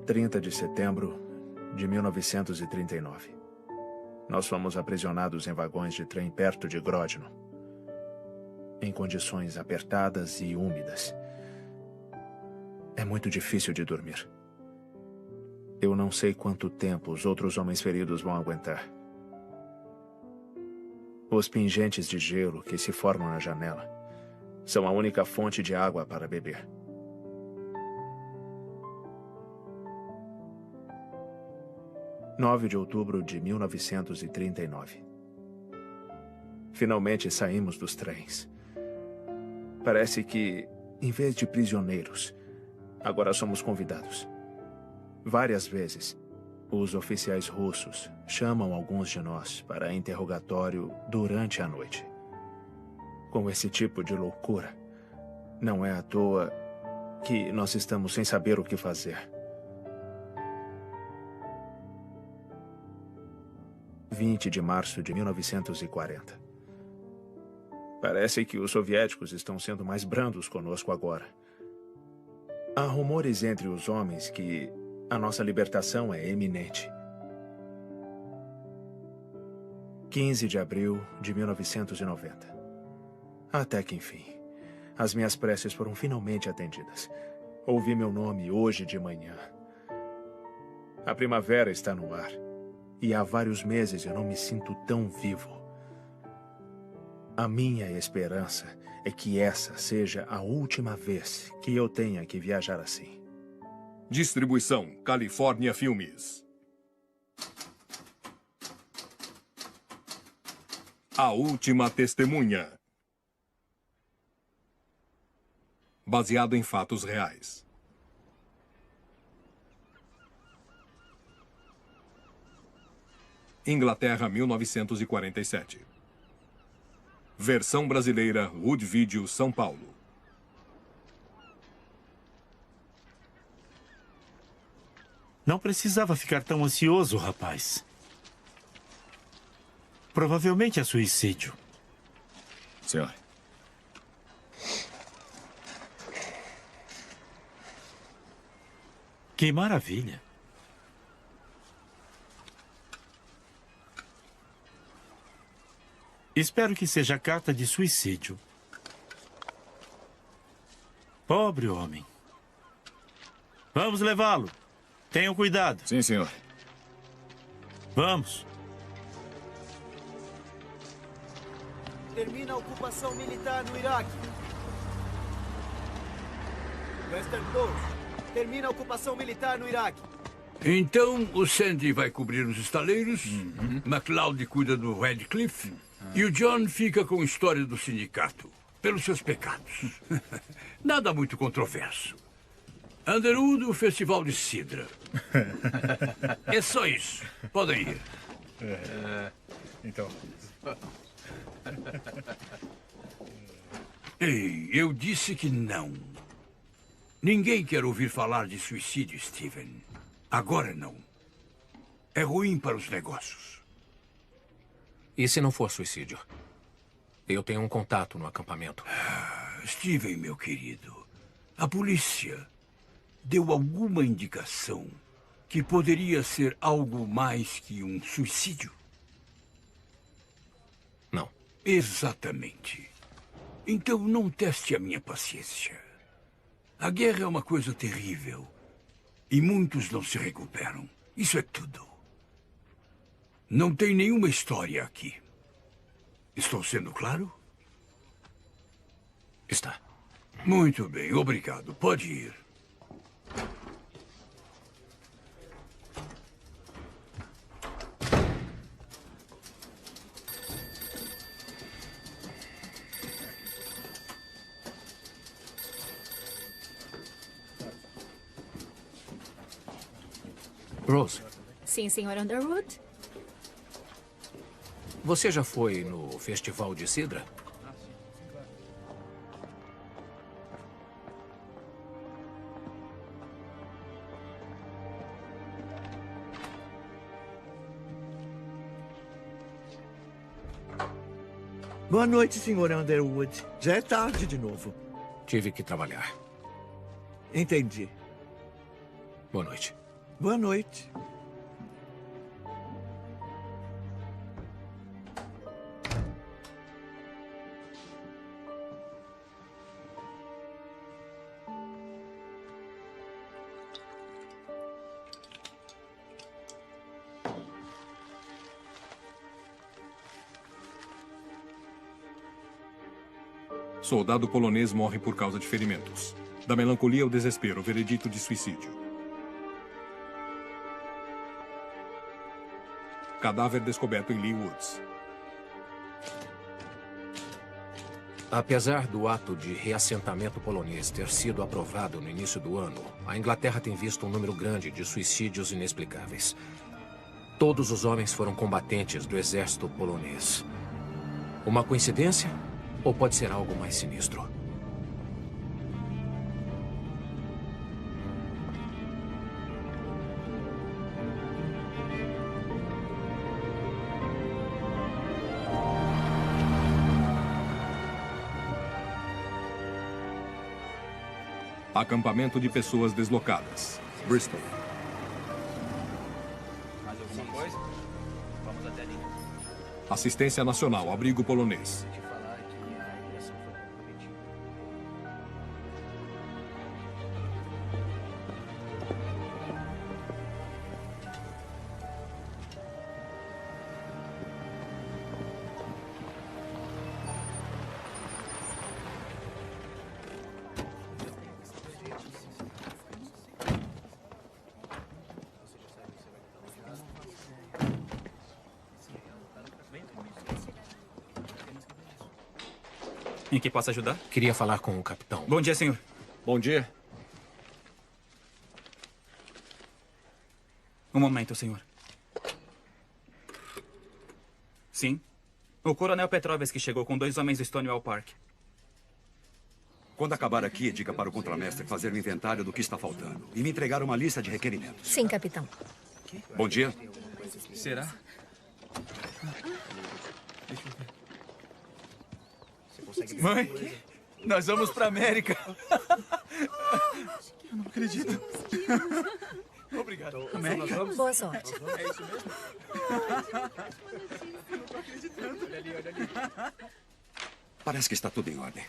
30 de setembro de 1939. Nós fomos aprisionados em vagões de trem perto de Grodno, em condições apertadas e úmidas. É muito difícil de dormir. Eu não sei quanto tempo os outros homens feridos vão aguentar. Os pingentes de gelo que se formam na janela são a única fonte de água para beber. – 9 de outubro de 1939. Finalmente saímos dos trens. Parece que, em vez de prisioneiros, agora somos convidados. Várias vezes, os oficiais russos chamam alguns de nós para interrogatório durante a noite. Com esse tipo de loucura, não é à toa que nós estamos sem saber o que fazer. 20 de março de 1940. Parece que os soviéticos estão sendo mais brandos conosco agora. Há rumores entre os homens que a nossa libertação é iminente. 15 de abril de 1990. Até que enfim, as minhas preces foram finalmente atendidas. Ouvi meu nome hoje de manhã. A primavera está no ar. E há vários meses eu não me sinto tão vivo. A minha esperança é que essa seja a última vez que eu tenha que viajar assim. Distribuição California Filmes. A Última Testemunha. Baseado em fatos reais. Inglaterra, 1947. Versão brasileira, Wood Video, São Paulo. Não precisava ficar tão ansioso, rapaz. Provavelmente é suicídio. Senhor. Que maravilha. Espero que seja carta de suicídio. Pobre homem. Vamos levá-lo. Tenham cuidado. Sim, senhor. Vamos. Termina a ocupação militar no Iraque. Western Close. Termina a ocupação militar no Iraque. Então, o Sandy vai cobrir os estaleiros, MacLeod cuida do Radcliffe, e o John fica com a história do sindicato, pelos seus pecados. Nada muito controverso. Underwood, o festival de Sidra. É só isso. Podem ir. Então... Ei, eu disse que não. Ninguém quer ouvir falar de suicídio, Steven. Agora não. É ruim para os negócios. E se não for suicídio? Eu tenho um contato no acampamento. Steven, meu querido, a polícia deu alguma indicação que poderia ser algo mais que um suicídio? Não. Exatamente. Então não teste a minha paciência. A guerra é uma coisa terrível. E muitos não se recuperam. Isso é tudo. Não tem nenhuma história aqui. Estou sendo claro? Está. Muito bem, obrigado. Pode ir. Rose, Sim, Sr. Underwood? você já foi no Festival de Sidra? Boa noite, Sr. Underwood. Já é tarde de novo. Tive que trabalhar. Entendi. Boa noite. Boa noite. Soldado polonês morre por causa de ferimentos. Da melancolia ao desespero, veredito de suicídio. Cadáver descoberto em Lee Woods. Apesar do ato de reassentamento polonês ter sido aprovado no início do ano, a Inglaterra tem visto um número grande de suicídios inexplicáveis. Todos os homens foram combatentes do exército polonês. Uma coincidência? Ou pode ser algo mais sinistro? Acampamento de pessoas deslocadas. Bristol. Mais alguma coisa? Vamos até ali. Assistência Nacional, abrigo polonês. Em que posso ajudar? Queria falar com o capitão. Bom dia, senhor. Bom dia. Um momento, senhor. Sim. O coronel Petrovski chegou com 2 homens do Stonewall Park. Quando acabar aqui, diga para o contramestre fazer um inventário do que está faltando e me entregar uma lista de requerimentos. Sim, capitão. Bom dia. Será? Mãe, nós vamos pra América. Eu não acredito. Obrigado. América? Boa sorte. É isso mesmo? Olha ali. Parece que está tudo em ordem.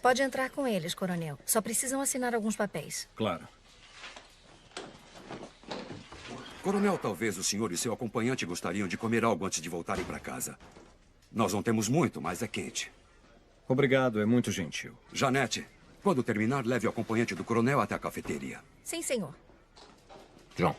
Pode entrar com eles, coronel. Só precisam assinar alguns papéis. Claro. Coronel, talvez o senhor e seu acompanhante gostariam de comer algo antes de voltarem para casa. Nós não temos muito, mas é quente. Obrigado, é muito gentil. Janete, quando terminar, leve o acompanhante do coronel até a cafeteria. Sim, senhor. John.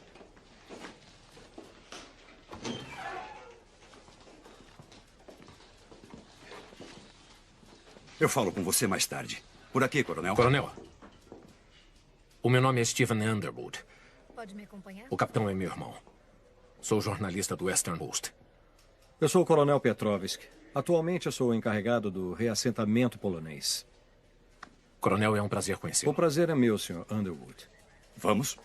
Eu falo com você mais tarde. Por aqui, coronel. Coronel. O meu nome é Stephen Underwood. Pode me acompanhar? O capitão é meu irmão. Sou jornalista do Western Post. Eu sou o coronel Petrovski. Atualmente eu sou o encarregado do reassentamento polonês. Coronel, é um prazer conhecê-lo. O prazer é meu, Sr. Underwood. Vamos?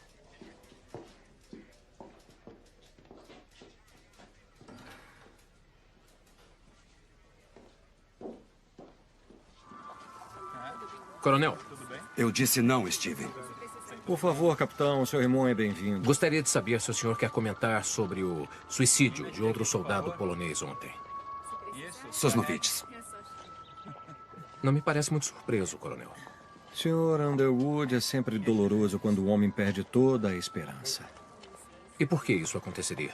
Coronel. Eu disse não, Steven. Por favor, capitão, seu irmão é bem-vindo. Gostaria de saber se o senhor quer comentar sobre o suicídio de outro soldado polonês ontem. Sosnovitz. Não me parece muito surpreso, coronel. Sr. Underwood, é sempre doloroso quando o homem perde toda a esperança. E por que isso aconteceria?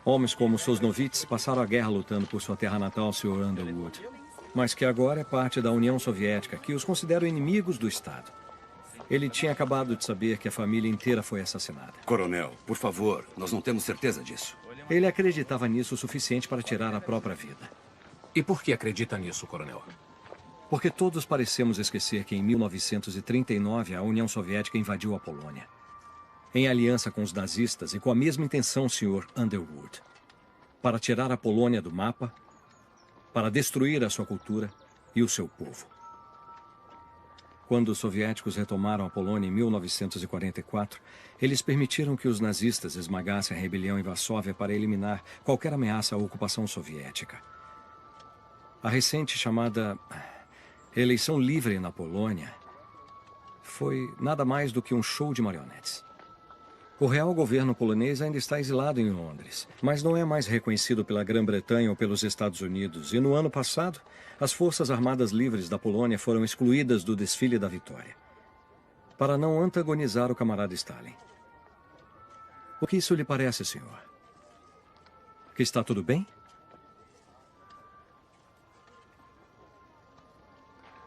Homens como Sosnovitz passaram a guerra lutando por sua terra natal, Sr. Underwood. Mas que agora é parte da União Soviética, que os considera inimigos do Estado. Ele tinha acabado de saber que a família inteira foi assassinada. Coronel, por favor, nós não temos certeza disso. Ele acreditava nisso o suficiente para tirar a própria vida. E por que acredita nisso, coronel? Porque todos parecemos esquecer que em 1939 a União Soviética invadiu a Polônia. Em aliança com os nazistas e com a mesma intenção, Sr. Underwood. Para tirar a Polônia do mapa, para destruir a sua cultura e o seu povo. Quando os soviéticos retomaram a Polônia em 1944, eles permitiram que os nazistas esmagassem a rebelião em Varsóvia para eliminar qualquer ameaça à ocupação soviética. A recente chamada eleição livre na Polônia foi nada mais do que um show de marionetes. O real governo polonês ainda está exilado em Londres, mas não é mais reconhecido pela Grã-Bretanha ou pelos Estados Unidos. E no ano passado, as Forças Armadas Livres da Polônia foram excluídas do desfile da vitória, para não antagonizar o camarada Stalin. O que isso lhe parece, senhor? Que está tudo bem?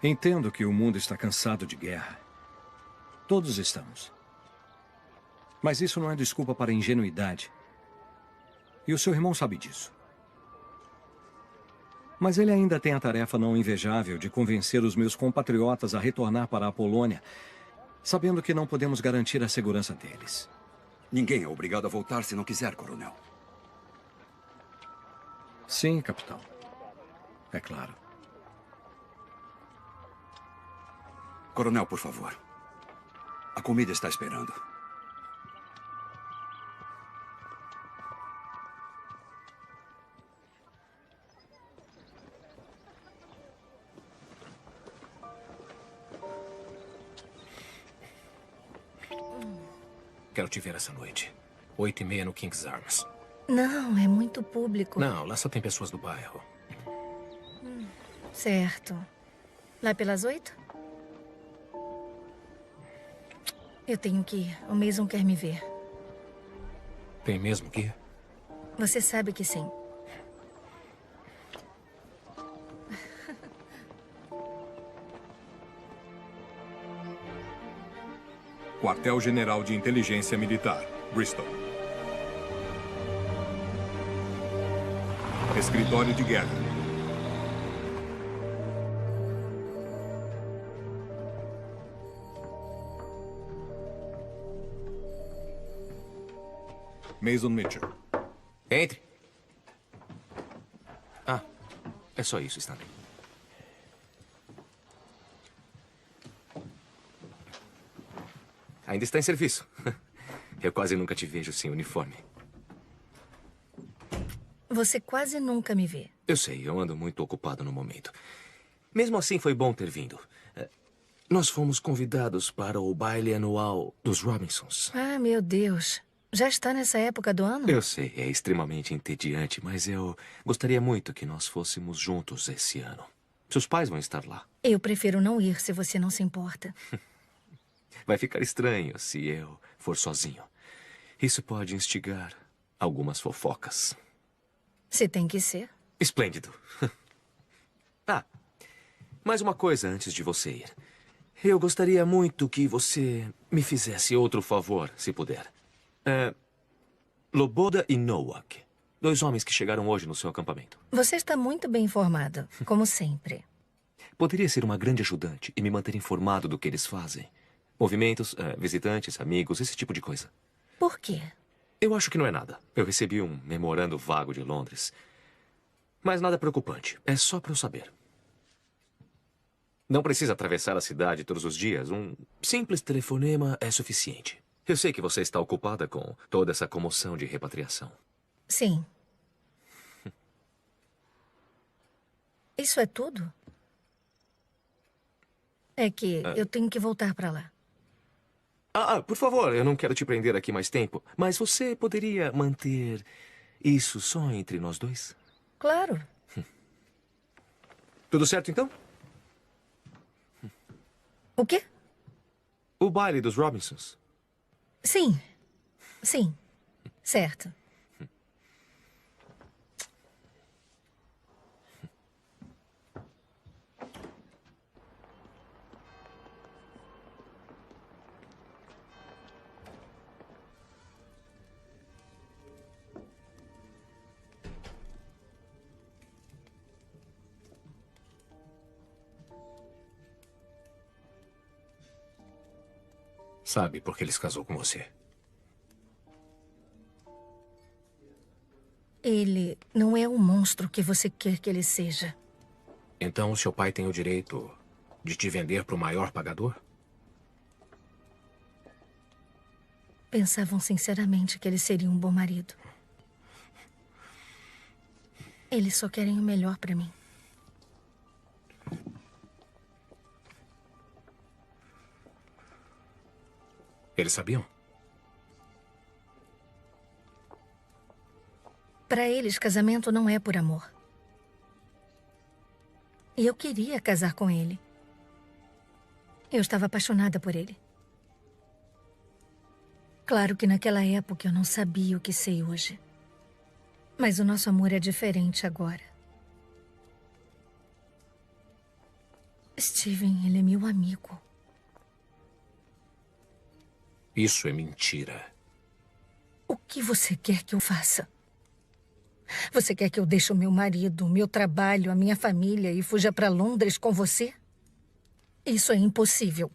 Entendo que o mundo está cansado de guerra. Todos estamos. Mas isso não é desculpa para ingenuidade. E o seu irmão sabe disso. Mas ele ainda tem a tarefa não invejável de convencer os meus compatriotas a retornar para a Polônia, sabendo que não podemos garantir a segurança deles. Ninguém é obrigado a voltar se não quiser, coronel. Sim, capitão. É claro. Coronel, por favor. A comida está esperando. Quero te ver essa noite. 8h30 no King's Arms. Não, é muito público. Não, lá só tem pessoas do bairro. Certo. Lá pelas 8? Eu tenho que ir. O Mason quer me ver. Tem mesmo que ir? Você sabe que sim. Quartel-General de Inteligência Militar, Bristol. Escritório de Guerra. Mason Mitchell. Entre. Ah, é só isso, Stanley. Ainda está em serviço. Eu quase nunca te vejo sem uniforme. Você quase nunca me vê. Eu sei, eu ando muito ocupado no momento. Mesmo assim, foi bom ter vindo. Nós fomos convidados para o baile anual dos Robinsons. Ah, meu Deus. Já está nessa época do ano? Eu sei, é extremamente entediante, mas eu gostaria muito que nós fôssemos juntos esse ano. Seus pais vão estar lá. Eu prefiro não ir, se você não se importa. Vai ficar estranho se eu for sozinho. Isso pode instigar algumas fofocas. Se tem que ser. Esplêndido. Ah, mais uma coisa antes de você ir. Eu gostaria muito que você me fizesse outro favor, se puder. Loboda e Nowak. 2 homens que chegaram hoje no seu acampamento. Você está muito bem informado, como sempre. Poderia ser uma grande ajudante e me manter informado do que eles fazem. Movimentos, visitantes, amigos, esse tipo de coisa. Por quê? Eu acho que não é nada. Eu recebi um memorando vago de Londres. Mas nada preocupante. É só para eu saber. Não precisa atravessar a cidade todos os dias. Um simples telefonema é suficiente. Eu sei que você está ocupada com toda essa comoção de repatriação. Sim. Isso é tudo? É que eu tenho que voltar para lá. Por favor, eu não quero te prender aqui mais tempo, mas você poderia manter isso só entre nós dois? Claro. Tudo certo, então? O quê? O baile dos Robinsons. Sim. Sim. Certo. Sabe por que ele se casou com você? Ele não é o monstro que você quer que ele seja. Então, seu pai tem o direito de te vender para o maior pagador? Pensavam sinceramente que ele seria um bom marido. Eles só querem o melhor para mim. Eles sabiam? Para eles, casamento não é por amor. E eu queria casar com ele. Eu estava apaixonada por ele. Claro que naquela época eu não sabia o que sei hoje. Mas o nosso amor é diferente agora. Steven, ele é meu amigo. Isso é mentira. O que você quer que eu faça? Você quer que eu deixe o meu marido, o meu trabalho, a minha família e fuja para Londres com você? Isso é impossível.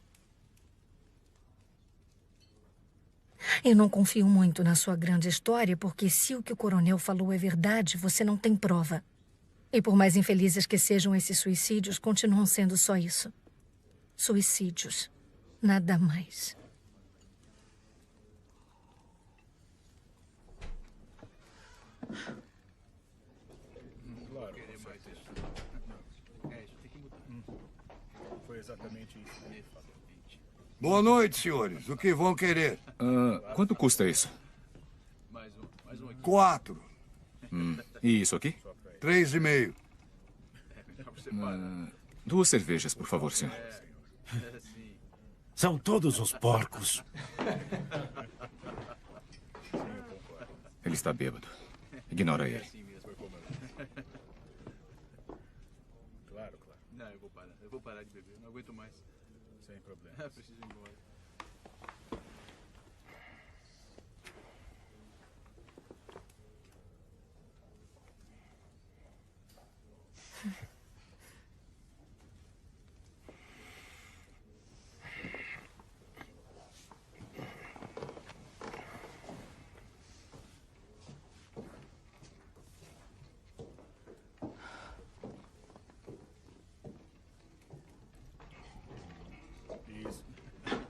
Eu não confio muito na sua grande história, porque se o que o coronel falou é verdade, você não tem prova. E por mais infelizes que sejam esses suicídios, continuam sendo só isso. Suicídios. Nada mais. Boa noite, senhores. O que vão querer? Quanto custa isso? 4. E isso aqui? 3,5. 2 cervejas, por favor, senhor. São todos uns porcos. Ele está bêbado. Ignora ele. Claro. Não, eu vou parar. Eu vou parar de beber. Não aguento mais. Sem problema. Preciso ir embora.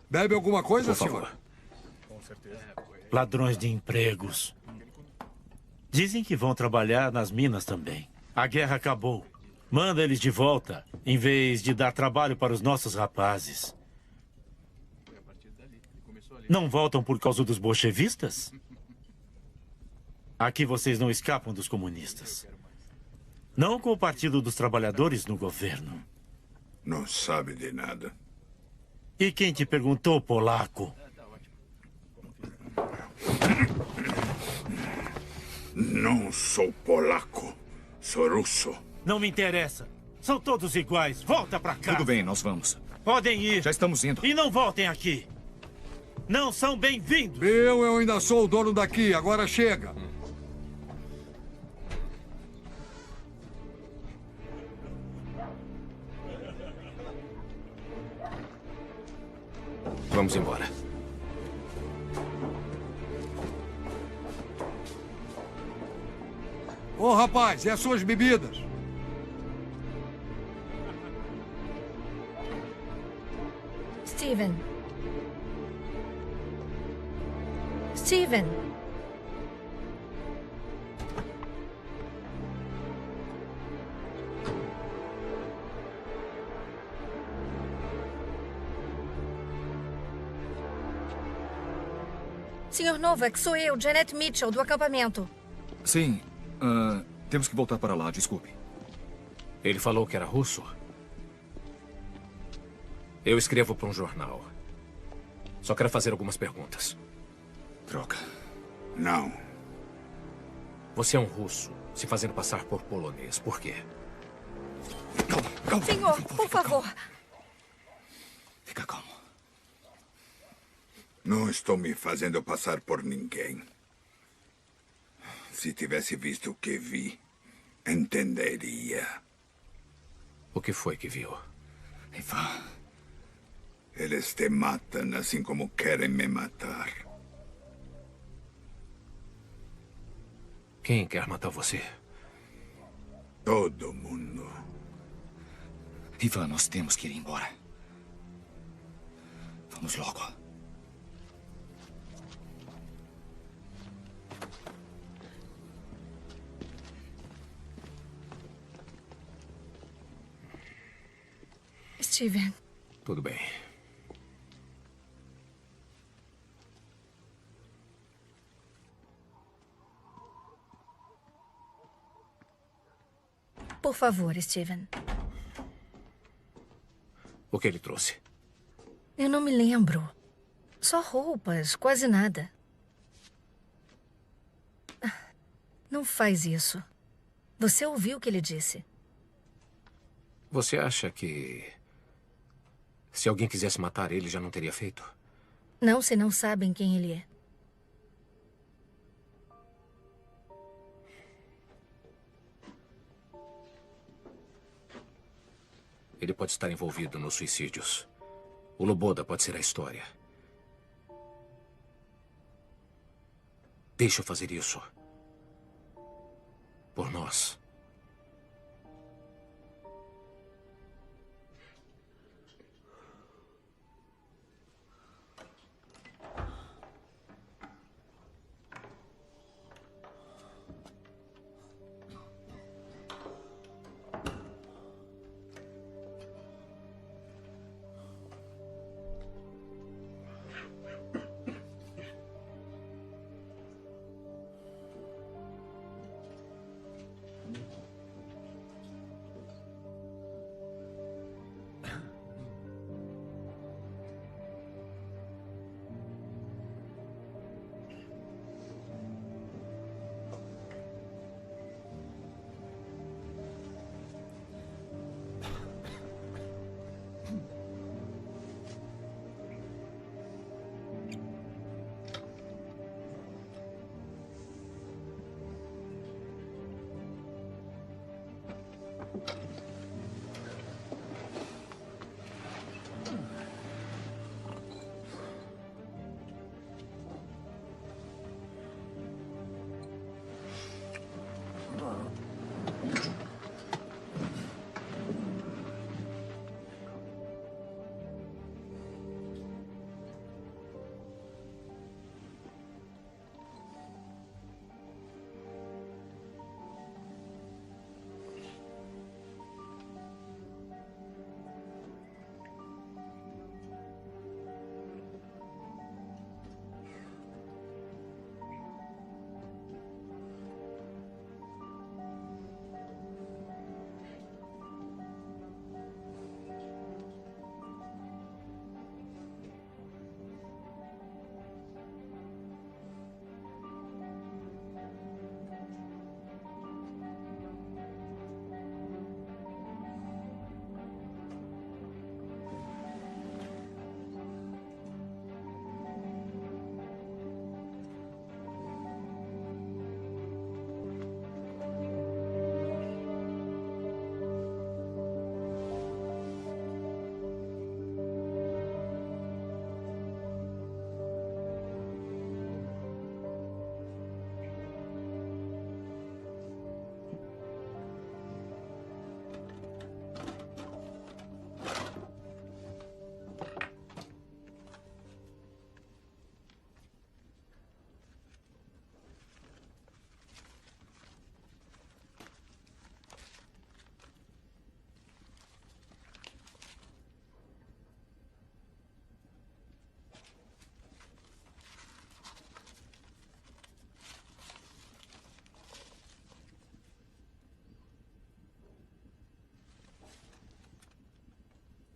Bebe alguma coisa, Por favor. senhor? Com certeza. Ladrões de empregos. Dizem que vão trabalhar nas minas também. A guerra acabou. Manda eles de volta, em vez de dar trabalho para os nossos rapazes. Não voltam por causa dos bolchevistas? Aqui vocês não escapam dos comunistas. Não com o Partido dos Trabalhadores no governo. Não sabe de nada. E quem te perguntou, polaco? Não sou polaco. Sou russo. Não me interessa. São todos iguais. Volta pra cá. Tudo bem, nós vamos. Podem ir. Já estamos indo. E não voltem aqui. Não são bem-vindos. Eu ainda sou o dono daqui. Agora chega. Vamos embora. Ô, rapaz, e as suas bebidas? Steven. Steven. Senhor Novak, sou eu, Janet Mitchell, do acampamento. Sim. Temos que voltar para lá, desculpe. Ele falou que era russo? Eu escrevo para um jornal. Só quero fazer algumas perguntas. Droga. Não. Você é um russo, se fazendo passar por polonês. Por quê? Calma. Senhor, por favor. Fica calmo. Não estou me fazendo passar por ninguém. Se tivesse visto o que vi, entenderia. O que foi que viu? Ivan. Eles te matam assim como querem me matar. Quem quer matar você? Todo mundo. Ivan, nós temos que ir embora. Vamos logo. Steven. Tudo bem. favor, Steven. O que ele trouxe? Eu não me lembro. Só roupas, quase nada. Não faz isso. Você ouviu o que ele disse? Você acha que... se alguém quisesse matar ele, já não teria feito? Não, se não sabem quem ele é. Ele pode estar envolvido nos suicídios. O Loboda pode ser a história. Deixa eu fazer isso. Por nós.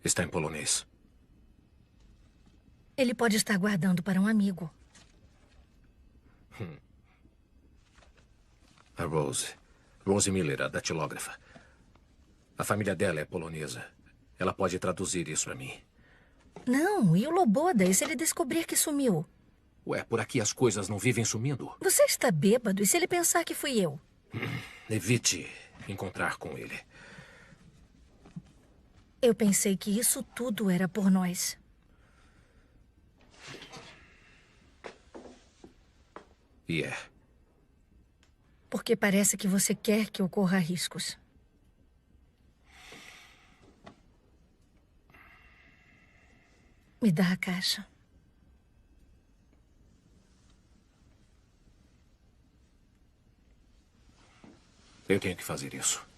Está em polonês. Ele pode estar guardando para um amigo. A Rose. Rose Miller, a datilógrafa. A família dela é polonesa. Ela pode traduzir isso para mim. Não, e o Loboda? E se ele descobrir que sumiu? Ué, por aqui as coisas não vivem sumindo? Você está bêbado? E se ele pensar que fui eu? Evite encontrar com ele. Eu pensei que isso tudo era por nós. E é. Porque parece que você quer que eu corra riscos. Me dá a caixa. Eu tenho que fazer isso.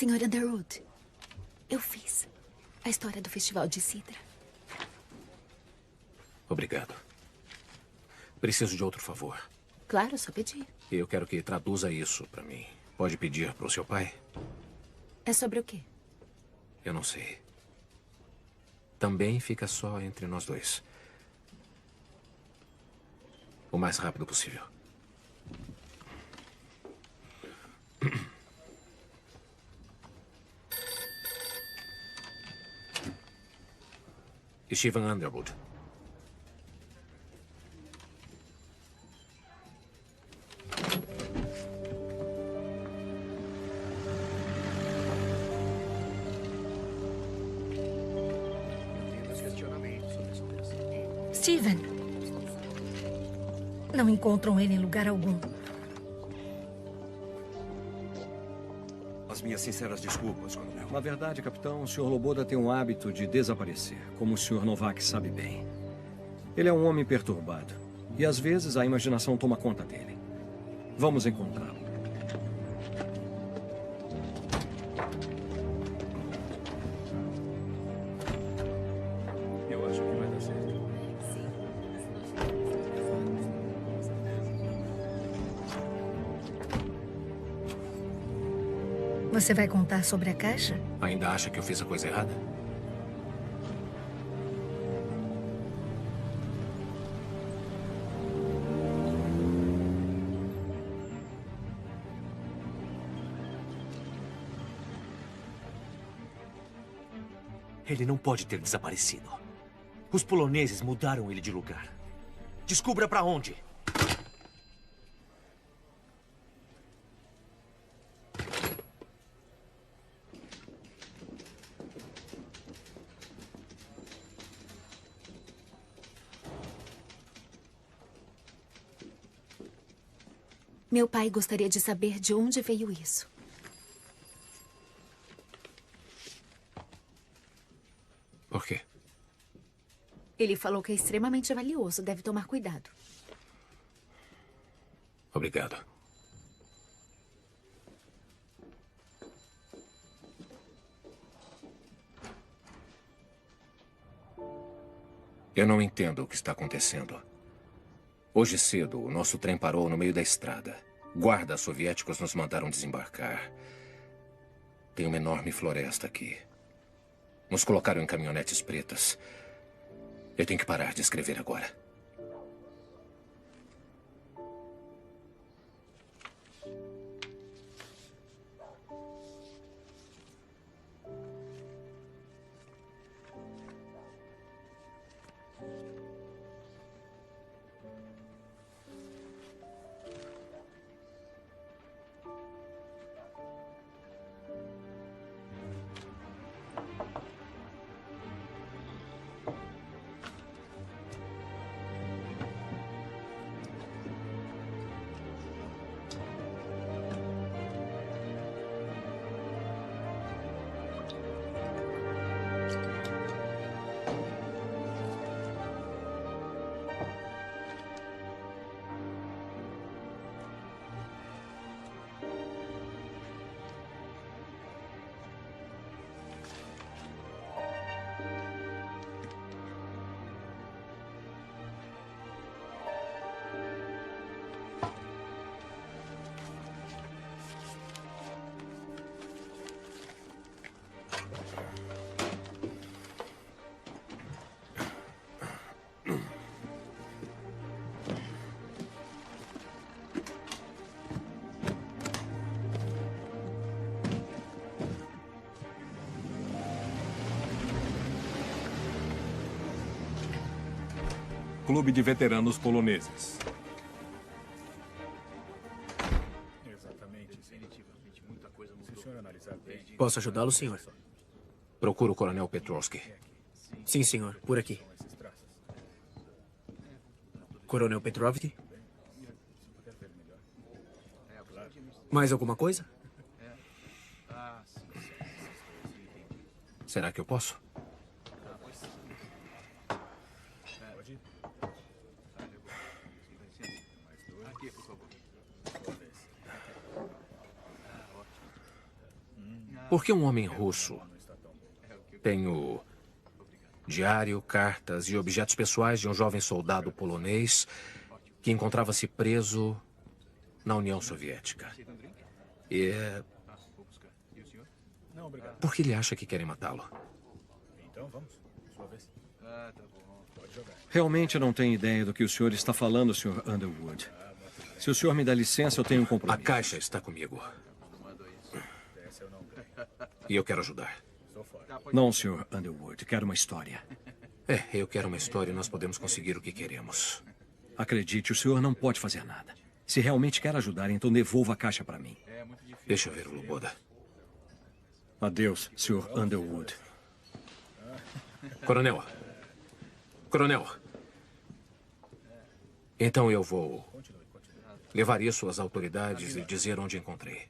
Senhor Underwood, eu fiz a história do Festival de Cidra. Obrigado. Preciso de outro favor. Claro, só pedir. Eu quero que traduza isso para mim. Pode pedir para o seu pai? É sobre o quê? Eu não sei. Também fica só entre nós dois. O mais rápido possível. Stephen Underwood. Steven. Não encontram ele em lugar algum. As minhas sinceras desculpas, coronel. Na verdade, capitão, o Sr. Loboda tem um hábito de desaparecer, como o Sr. Novak sabe bem. Ele é um homem perturbado, e às vezes a imaginação toma conta dele. Vamos encontrá-lo. Eu acho que vai dar certo. Você vai contar sobre a caixa? Ainda acha que eu fiz a coisa errada? Ele não pode ter desaparecido. Os poloneses mudaram ele de lugar. Descubra para onde. Meu pai gostaria de saber de onde veio isso. Por quê? Ele falou que é extremamente valioso. Deve tomar cuidado. Obrigado. Eu não entendo o que está acontecendo. Hoje cedo, o nosso trem parou no meio da estrada. Guardas soviéticos nos mandaram desembarcar. Tem uma enorme floresta aqui. Nos colocaram em caminhonetes pretas. Eu tenho que parar de escrever agora. Clube de Veteranos Poloneses. Posso ajudá-lo, senhor? Procuro o Coronel Petrovsky. Sim, senhor. Por aqui. Coronel Petrovsky? Mais alguma coisa? Será que eu posso? Por que um homem russo tem o diário, cartas e objetos pessoais de um jovem soldado polonês que encontrava-se preso na União Soviética? E por que ele acha que querem matá-lo? Realmente não tenho ideia do que o senhor está falando, Sr. Underwood. Se o senhor me dá licença, eu tenho um compromisso. A caixa está comigo. E eu quero ajudar. Não, Sr. Underwood. Quero uma história. Eu quero uma história e nós podemos conseguir o que queremos. Acredite, o senhor não pode fazer nada. Se realmente quer ajudar, então devolva a caixa para mim. Deixa eu ver o Loboda. Adeus, Sr. Underwood. Coronel. Coronel. Então eu vou levar isso às autoridades e dizer onde encontrei.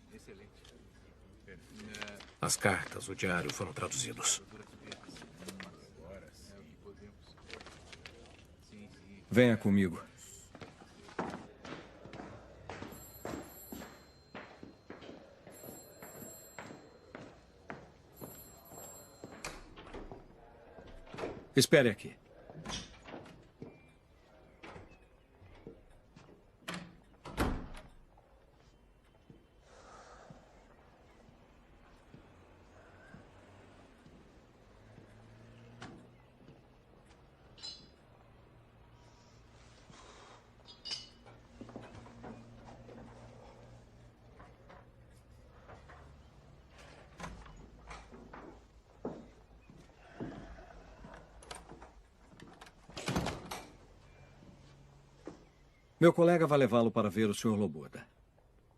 As cartas, o diário foram traduzidos. Venha comigo. Espere aqui. Meu colega vai levá-lo para ver o Sr. Loboda.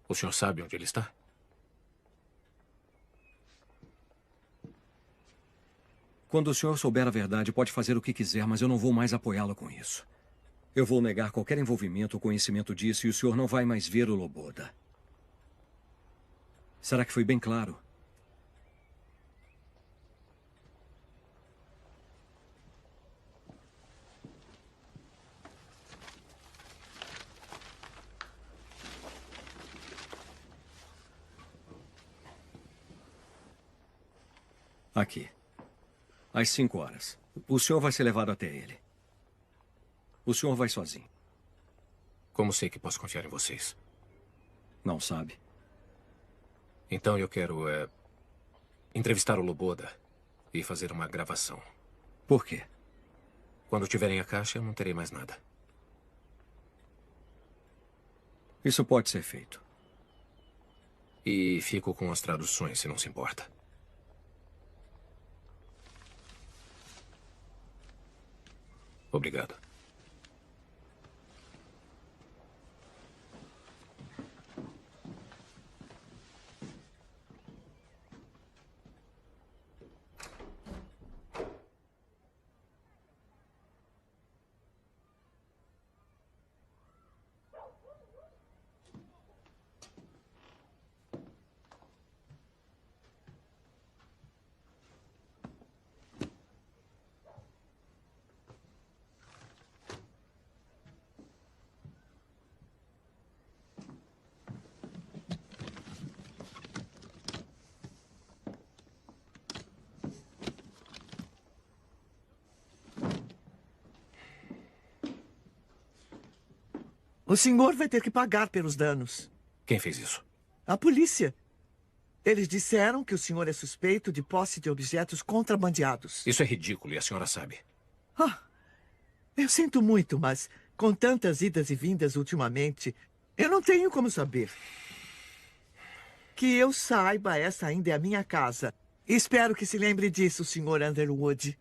O senhor sabe onde ele está? Quando o senhor souber a verdade, pode fazer o que quiser, mas eu não vou mais apoiá-lo com isso. Eu vou negar qualquer envolvimento ou conhecimento disso e o senhor não vai mais ver o Loboda. Será que foi bem claro? Aqui. Às 5 horas. O senhor vai ser levado até ele. O senhor vai sozinho. Como sei que posso confiar em vocês? Não sabe. Então eu quero entrevistar o Loboda e fazer uma gravação. Por quê? Quando tiverem a caixa, eu não terei mais nada. Isso pode ser feito. E fico com as traduções, se não se importa. Obrigado. O senhor vai ter que pagar pelos danos. Quem fez isso? A polícia. Eles disseram que o senhor é suspeito de posse de objetos contrabandeados. Isso é ridículo e a senhora sabe. Eu sinto muito, mas com tantas idas e vindas ultimamente, eu não tenho como saber. Que eu saiba, essa ainda é a minha casa. Espero que se lembre disso, Sr. Underwood.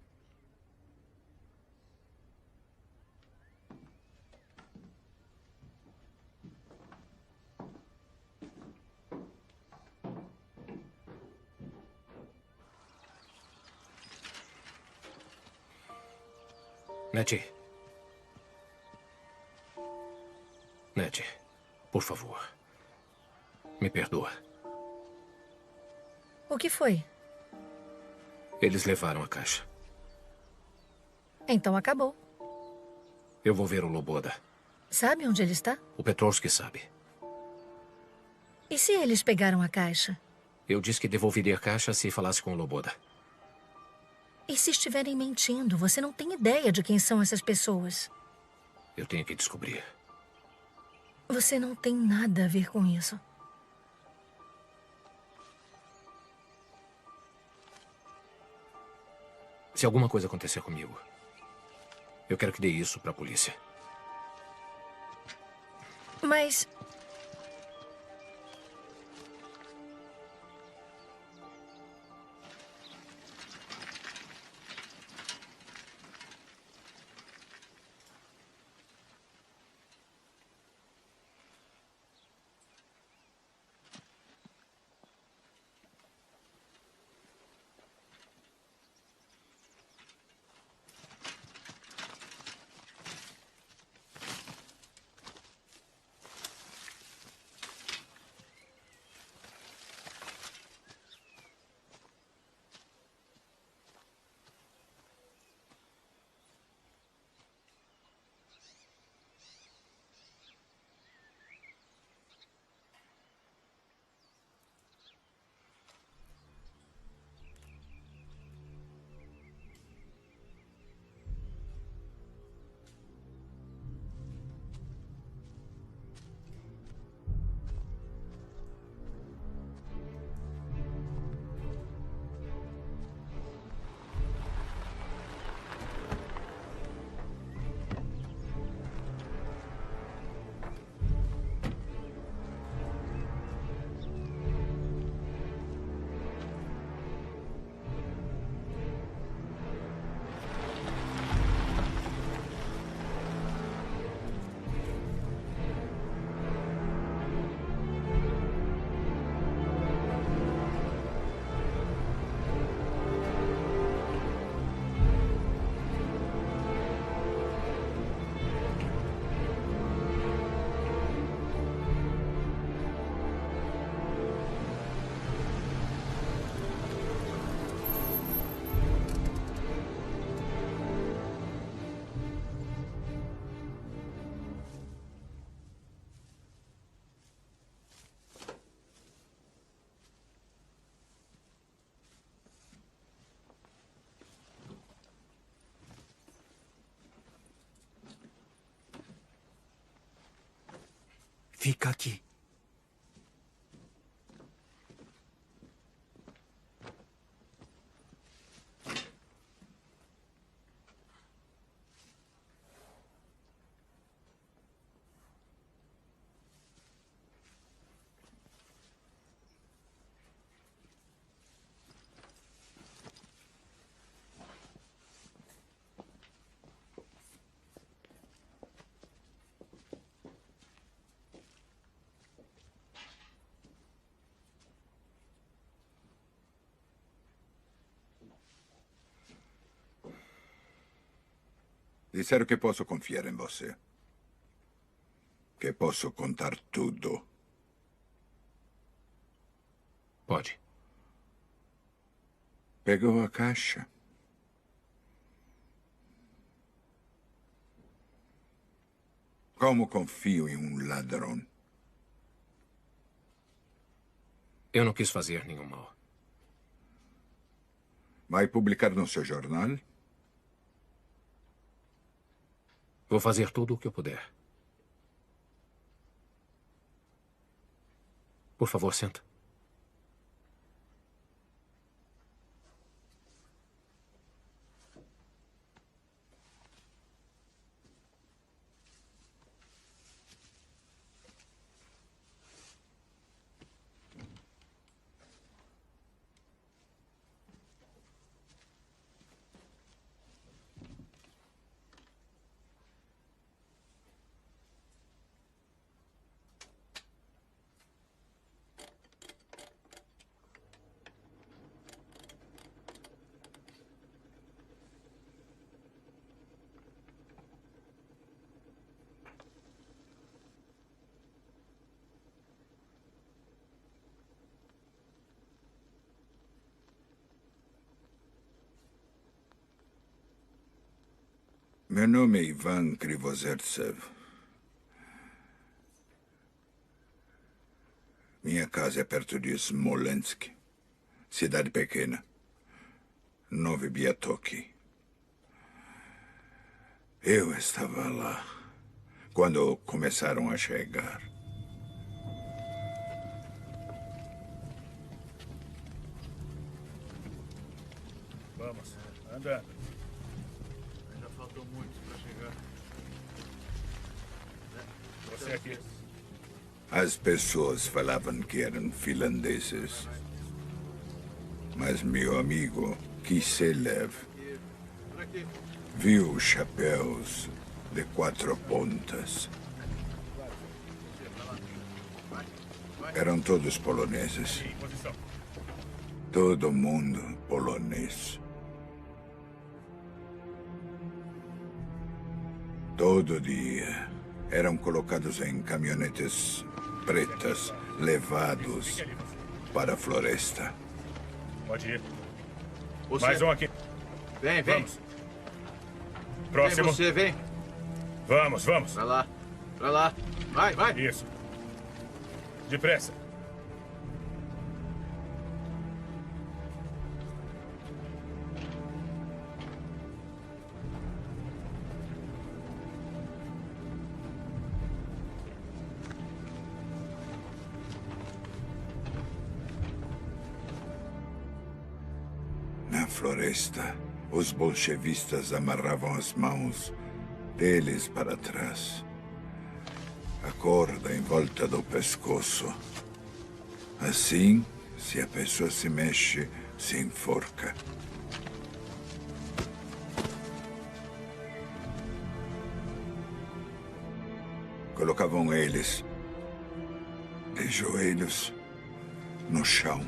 Nettie. Nettie, por favor. Me perdoa. O que foi? Eles levaram a caixa. Então acabou. Eu vou ver o Loboda. Sabe onde ele está? O Petrovski sabe. E se eles pegaram a caixa? Eu disse que devolveria a caixa se falasse com o Loboda. E se estiverem mentindo? Você não tem ideia de quem são essas pessoas. Eu tenho que descobrir. Você não tem nada a ver com isso. Se alguma coisa acontecer comigo, eu quero que dê isso para a polícia. Mas... Fica aqui. Disseram que posso confiar em você. Que posso contar tudo. Pode. Pegou a caixa. Como confio em um ladrão? Eu não quis fazer nenhum mal. Vai publicar no seu jornal? Vou fazer tudo o que eu puder. Por favor, senta. Meu nome é Ivan Krivozertsev. Minha casa é perto de Smolensk, cidade pequena. Novi Biatoki. Eu estava lá quando começaram a chegar. Vamos, andando. Ainda faltam muitos para chegar. Você aqui. As pessoas falavam que eram finlandeses. Mas meu amigo Kiselev viu chapéus de 4 pontas. Eram todos poloneses. Todo mundo polonês. Todo dia eram colocados em caminhonetes pretas, levados para a floresta. Pode ir. Você. Mais um aqui. Vem, vem. Vamos. Próximo. Vem você, vem. Vamos, vamos. Pra lá. Pra lá. Vai, vai. Isso. Depressa. Na floresta, os bolchevistas amarravam as mãos deles para trás. A corda em volta do pescoço. Assim, se a pessoa se mexe, se enforca. Colocavam eles de joelhos no chão.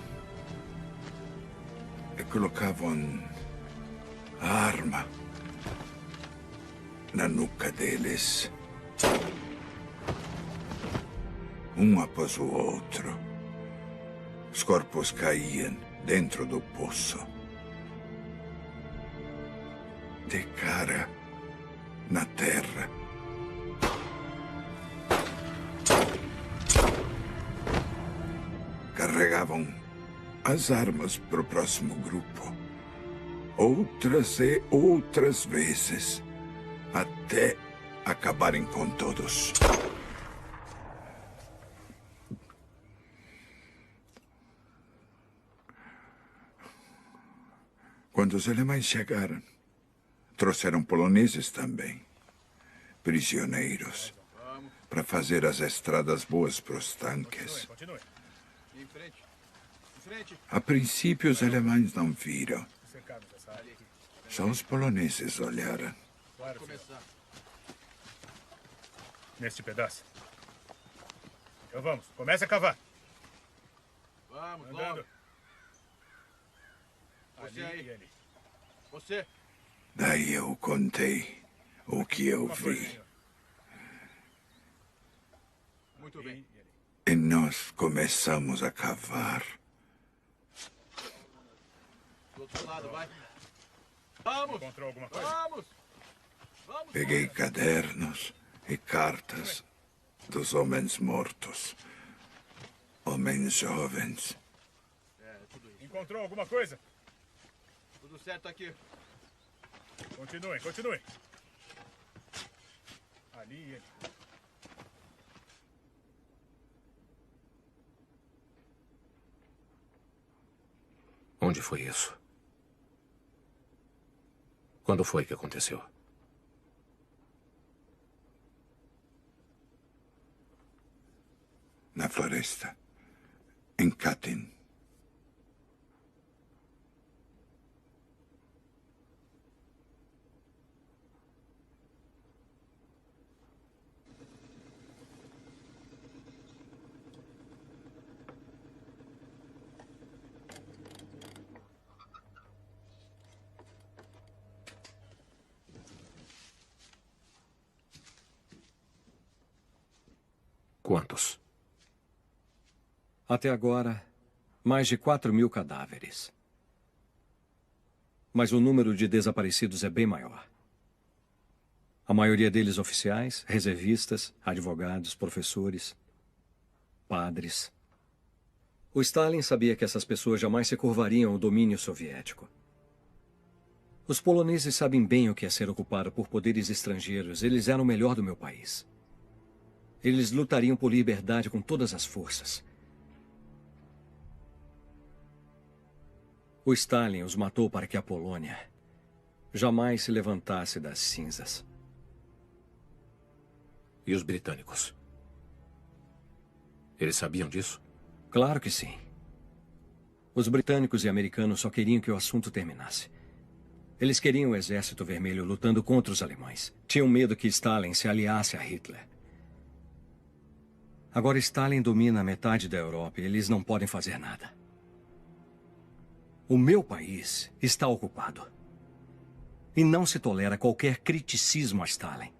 E colocavam a arma na nuca deles. Um após o outro. Os corpos caíam dentro do poço. De cara na terra. Carregavam as armas para o próximo grupo. Outras e outras vezes. Até acabarem com todos. Quando os alemães chegaram, trouxeram poloneses também. Prisioneiros. Para fazer as estradas boas para os tanques. Em frente. Em frente. A princípio, os alemães não viram. Só os poloneses olharam. Claro, neste pedaço. Então vamos, comece a cavar. Vamos, andando. logo. Você Ali aí. e ali. Você. Daí eu contei o que eu vi. Muito bem. E nós começamos a cavar. Do outro lado, vai. Vamos. Encontrou alguma coisa? Vamos. Vamos. Peguei cadernos e cartas dos homens mortos. Homens jovens. É, tudo isso. Encontrou alguma coisa? Tudo certo aqui. Continuem, continuem. Ali e ali. Onde foi isso? Quando foi que aconteceu? Na floresta. Em Katyn. Quantos? Até agora, mais de 4.000 cadáveres. Mas o número de desaparecidos é bem maior. A maioria deles oficiais, reservistas, advogados, professores, padres. O Stalin sabia que essas pessoas jamais se curvariam ao domínio soviético. Os poloneses sabem bem o que é ser ocupado por poderes estrangeiros. Eles eram o melhor do meu país. Eles lutariam por liberdade com todas as forças. O Stalin os matou para que a Polônia jamais se levantasse das cinzas. E os britânicos? Eles sabiam disso? Claro que sim. Os britânicos e americanos só queriam que o assunto terminasse. Eles queriam o Exército Vermelho lutando contra os alemães. Tinham medo que Stalin se aliasse a Hitler. Agora Stalin domina metade da Europa e eles não podem fazer nada. O meu país está ocupado. E não se tolera qualquer criticismo a Stalin.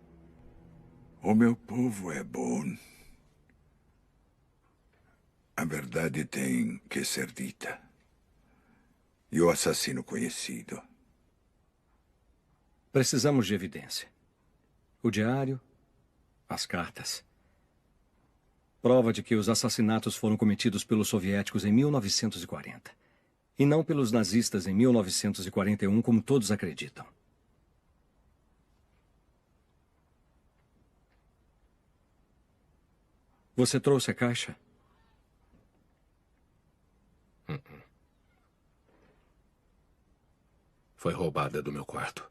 O meu povo é bom. A verdade tem que ser dita. E o assassino conhecido. Precisamos de evidência. O diário, as cartas. Prova de que os assassinatos foram cometidos pelos soviéticos em 1940. E não pelos nazistas em 1941, como todos acreditam. Você trouxe a caixa? Foi roubada do meu quarto.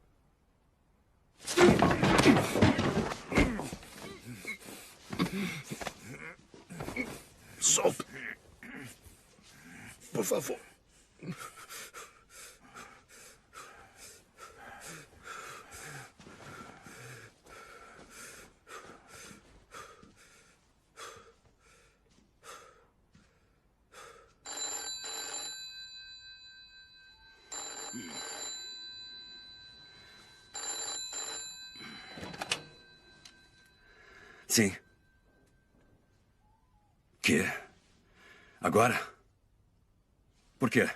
Solta. Por favor. Sim. Que? Agora? Por quê?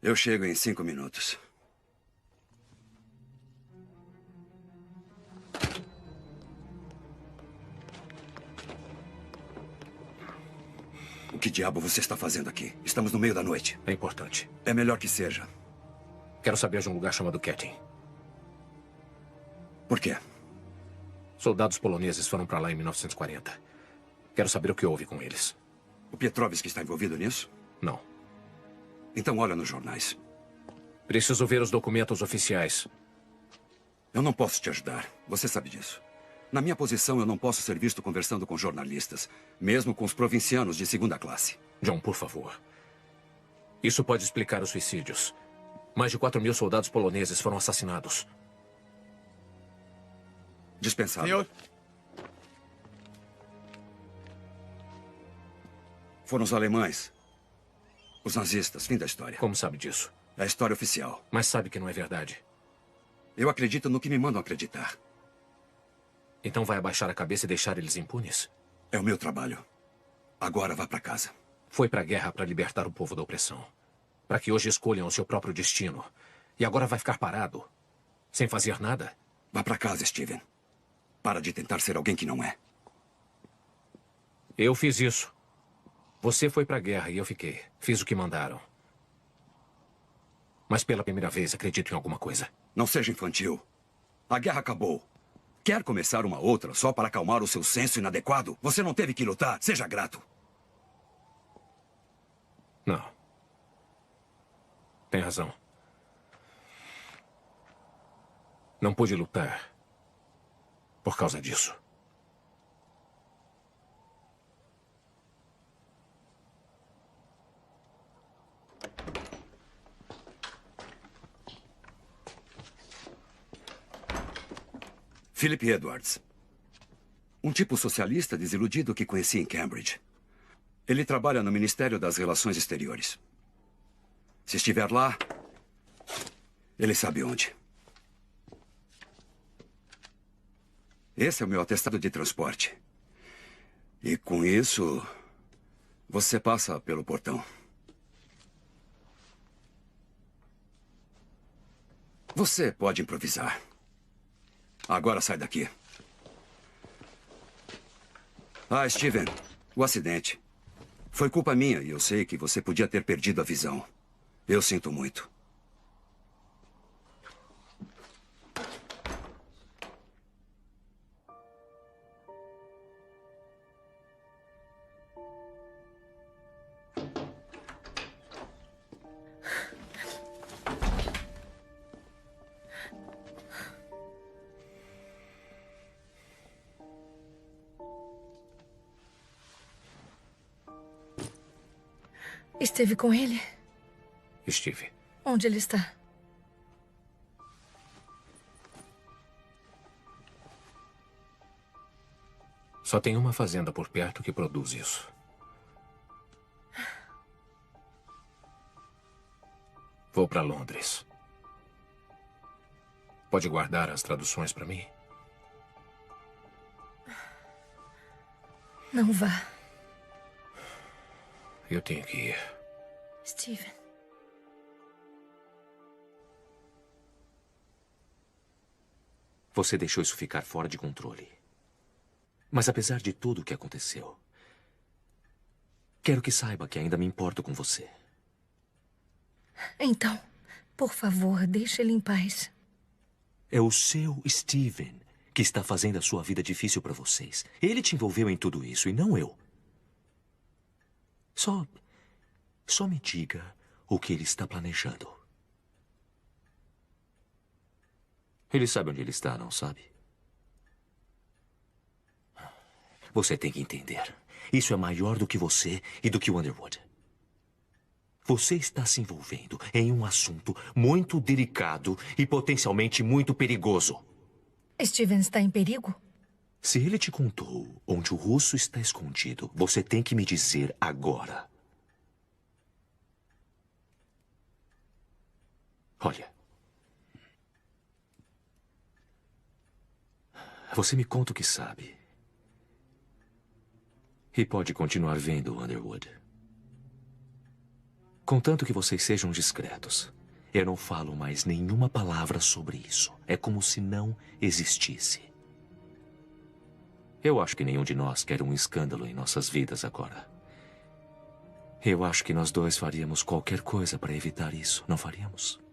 Eu chego em 5 minutos. O que diabo você está fazendo aqui? Estamos no meio da noite. É importante. É melhor que seja. Quero saber de um lugar chamado Katyn. Por quê? Soldados poloneses foram para lá em 1940. Quero saber o que houve com eles. O Petrovski está envolvido nisso? Não. Então olha nos jornais. Preciso ver os documentos oficiais. Eu não posso te ajudar. Você sabe disso. Na minha posição, eu não posso ser visto conversando com jornalistas, mesmo com os provincianos de segunda classe. John, por favor. Isso pode explicar os suicídios. Mais de 4.000 soldados poloneses foram assassinados. Dispensado. Senhor. Foram os alemães. Os nazistas. Fim da história. Como sabe disso? É a história oficial. Mas sabe que não é verdade. Eu acredito no que me mandam acreditar. Então vai abaixar a cabeça e deixar eles impunes? É o meu trabalho. Agora vá para casa. Foi para a guerra para libertar o povo da opressão. Para que hoje escolham o seu próprio destino. E agora vai ficar parado? Sem fazer nada? Vá para casa, Steven. Para de tentar ser alguém que não é. Eu fiz isso. Você foi para a guerra e eu fiquei. Fiz o que mandaram. Mas pela primeira vez acredito em alguma coisa. Não seja infantil. A guerra acabou. Quer começar uma outra só para acalmar o seu senso inadequado? Você não teve que lutar. Seja grato. Não. Tem razão. Não pude lutar por causa disso. Philip Edwards. Um tipo socialista desiludido que conheci em Cambridge. Ele trabalha no Ministério das Relações Exteriores. Se estiver lá, ele sabe onde. Esse é o meu atestado de transporte. E com isso, você passa pelo portão. Você pode improvisar. Agora sai daqui. Ah, Steven, o acidente. Foi culpa minha e eu sei que você podia ter perdido a visão. Eu sinto muito. Esteve com ele? Estive. Onde ele está? Só tem uma fazenda por perto que produz isso. Vou para Londres. Pode guardar as traduções para mim? Não vá. Eu tenho que ir. Steven. Você deixou isso ficar fora de controle. Mas apesar de tudo o que aconteceu, quero que saiba que ainda me importo com você. Então, por favor, deixe ele em paz. É o seu Steven que está fazendo a sua vida difícil para vocês. Ele te envolveu em tudo isso e não eu. Só me diga o que ele está planejando. Ele sabe onde ele está, não sabe? Você tem que entender. Isso é maior do que você e do que o Underwood. Você está se envolvendo em um assunto muito delicado e potencialmente muito perigoso. Steven está em perigo? Se ele te contou onde o russo está escondido, você tem que me dizer agora. Olha. Você me conta o que sabe. E pode continuar vendo, Underwood. Contanto que vocês sejam discretos. Eu não falo mais nenhuma palavra sobre isso. É como se não existisse. Eu acho que nenhum de nós quer um escândalo em nossas vidas agora. Eu acho que nós dois faríamos qualquer coisa para evitar isso, não faríamos?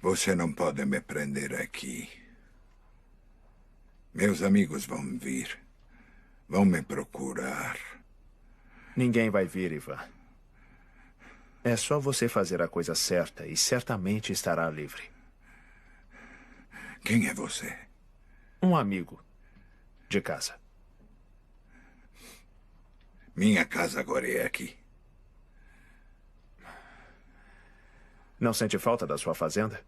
Você não pode me prender aqui. Meus amigos vão vir. Vão me procurar. Ninguém vai vir, Ivan. É só você fazer a coisa certa e certamente estará livre. Quem é você? Um amigo de casa. Minha casa agora é aqui. Não sente falta da sua fazenda?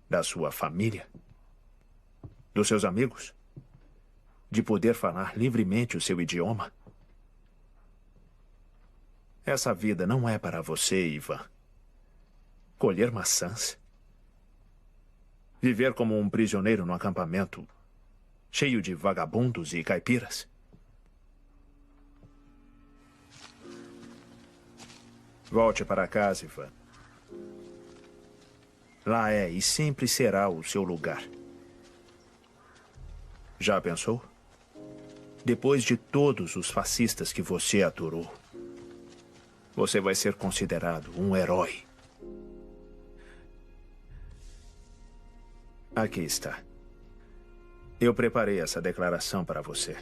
Da sua família? Dos seus amigos? De poder falar livremente o seu idioma? Essa vida não é para você, Ivan. Colher maçãs? Viver como um prisioneiro no acampamento cheio de vagabundos e caipiras? Volte para casa, Ivan. Lá é e sempre será o seu lugar. Já pensou? Depois de todos os fascistas que você aturou, você vai ser considerado um herói. Aqui está. Eu preparei essa declaração para você.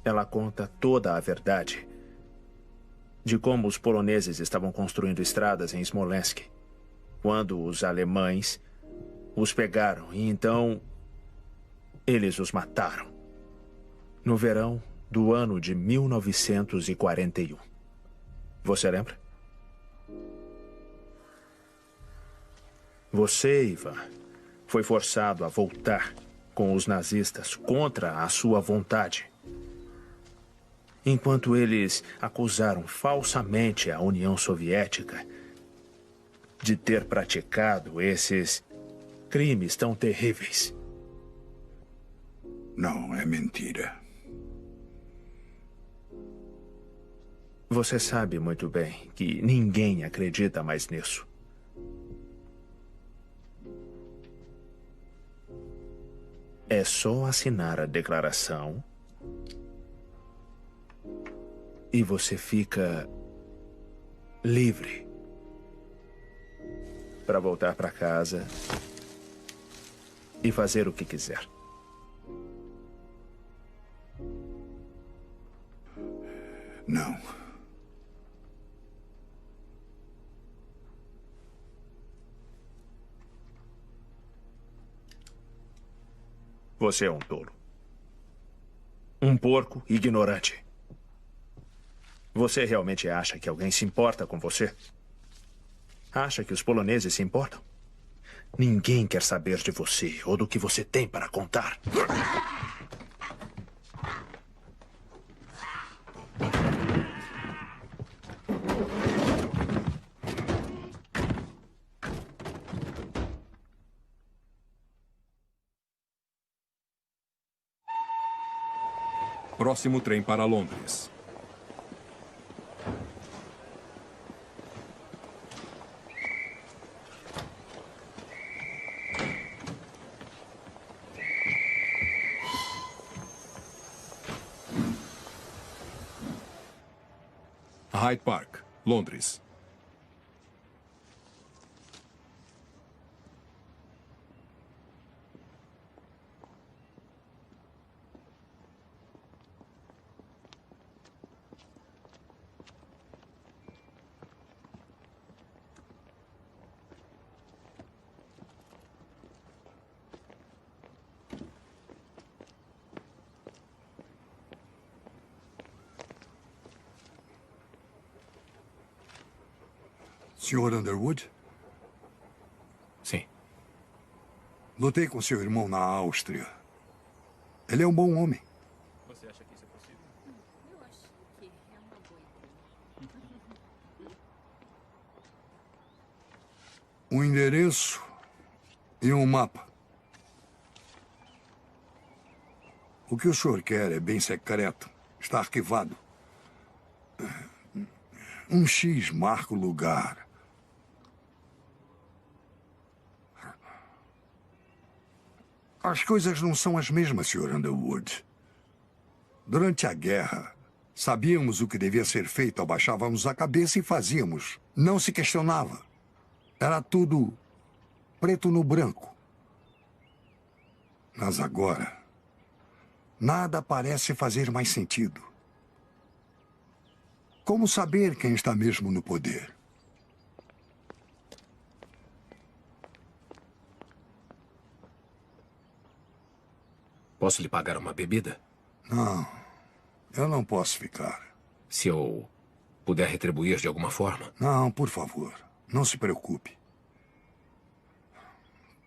Ela conta toda a verdade de como os poloneses estavam construindo estradas em Smolensk, quando os alemães os pegaram e então eles os mataram. No verão do ano de 1941. Você lembra? Você, Ivan, foi forçado a voltar com os nazistas contra a sua vontade. Enquanto eles acusaram falsamente a União Soviética de ter praticado esses crimes tão terríveis. Não, é mentira. Você sabe muito bem que ninguém acredita mais nisso. É só assinar a declaração e você fica livre para voltar para casa e fazer o que quiser. Não. Você é um tolo. Um porco ignorante. Você realmente acha que alguém se importa com você? Acha que os poloneses se importam? Ninguém quer saber de você ou do que você tem para contar. Próximo trem para Londres. Hyde Park, Londres. Sr. Underwood? Sim. Lutei com seu irmão na Áustria. Ele é um bom homem. Você acha que isso é possível? Eu acho que é uma boa ideia. Um endereço e um mapa. O que o senhor quer é bem secreto. Está arquivado. Um X marca o lugar. As coisas não são as mesmas, Sr. Underwood. Durante a guerra, sabíamos o que devia ser feito, abaixávamos a cabeça e fazíamos. Não se questionava. Era tudo preto no branco. Mas agora, nada parece fazer mais sentido. Como saber quem está mesmo no poder? Posso lhe pagar uma bebida? Não, eu não posso ficar. Se eu puder retribuir de alguma forma? Não, por favor, não se preocupe.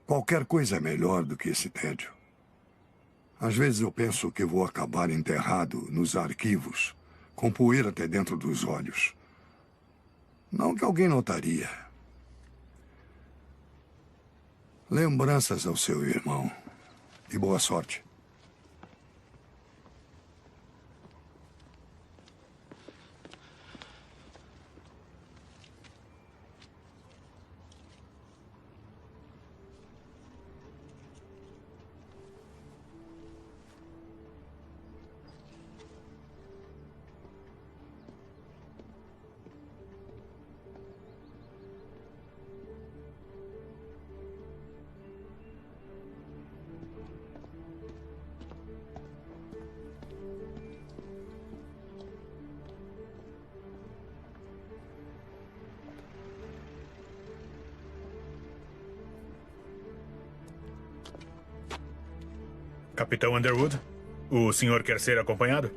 Qualquer coisa é melhor do que esse tédio. Às vezes eu penso que vou acabar enterrado nos arquivos, com poeira até dentro dos olhos. Não que alguém notaria. Lembranças ao seu irmão. E boa sorte. Capitão Underwood, o senhor quer ser acompanhado?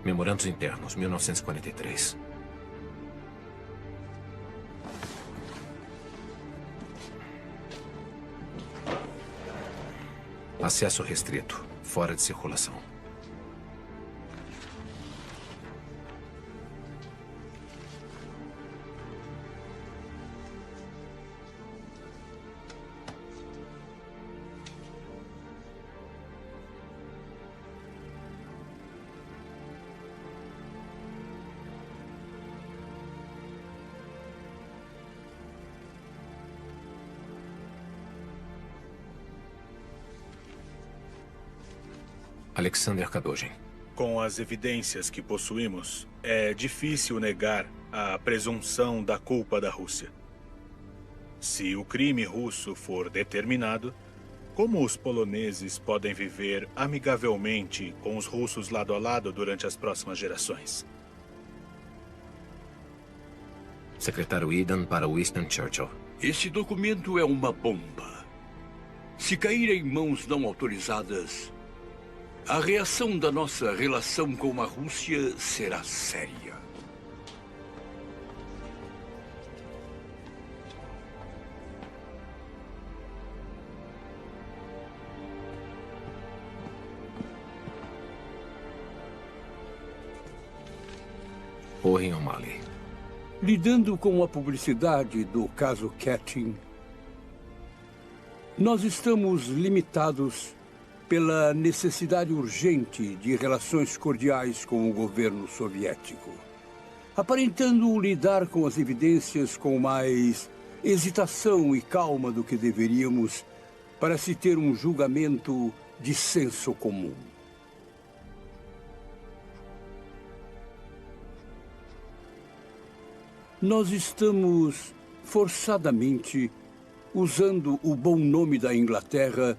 Memorandos internos, 1943. Acesso restrito, fora de circulação. Alexander Kadojin. Com as evidências que possuímos, é difícil negar a presunção da culpa da Rússia. Se o crime russo for determinado, como os poloneses podem viver amigavelmente com os russos lado a lado durante as próximas gerações? Secretário Eden para Winston Churchill. Esse documento é uma bomba. Se cair em mãos não autorizadas, a reação da nossa relação com a Rússia será séria. Orrin O'Malley. Lidando com a publicidade do caso Katyn, nós estamos limitados pela necessidade urgente de relações cordiais com o governo soviético, aparentando lidar com as evidências com mais hesitação e calma do que deveríamos para se ter um julgamento de senso comum. Nós estamos forçadamente usando o bom nome da Inglaterra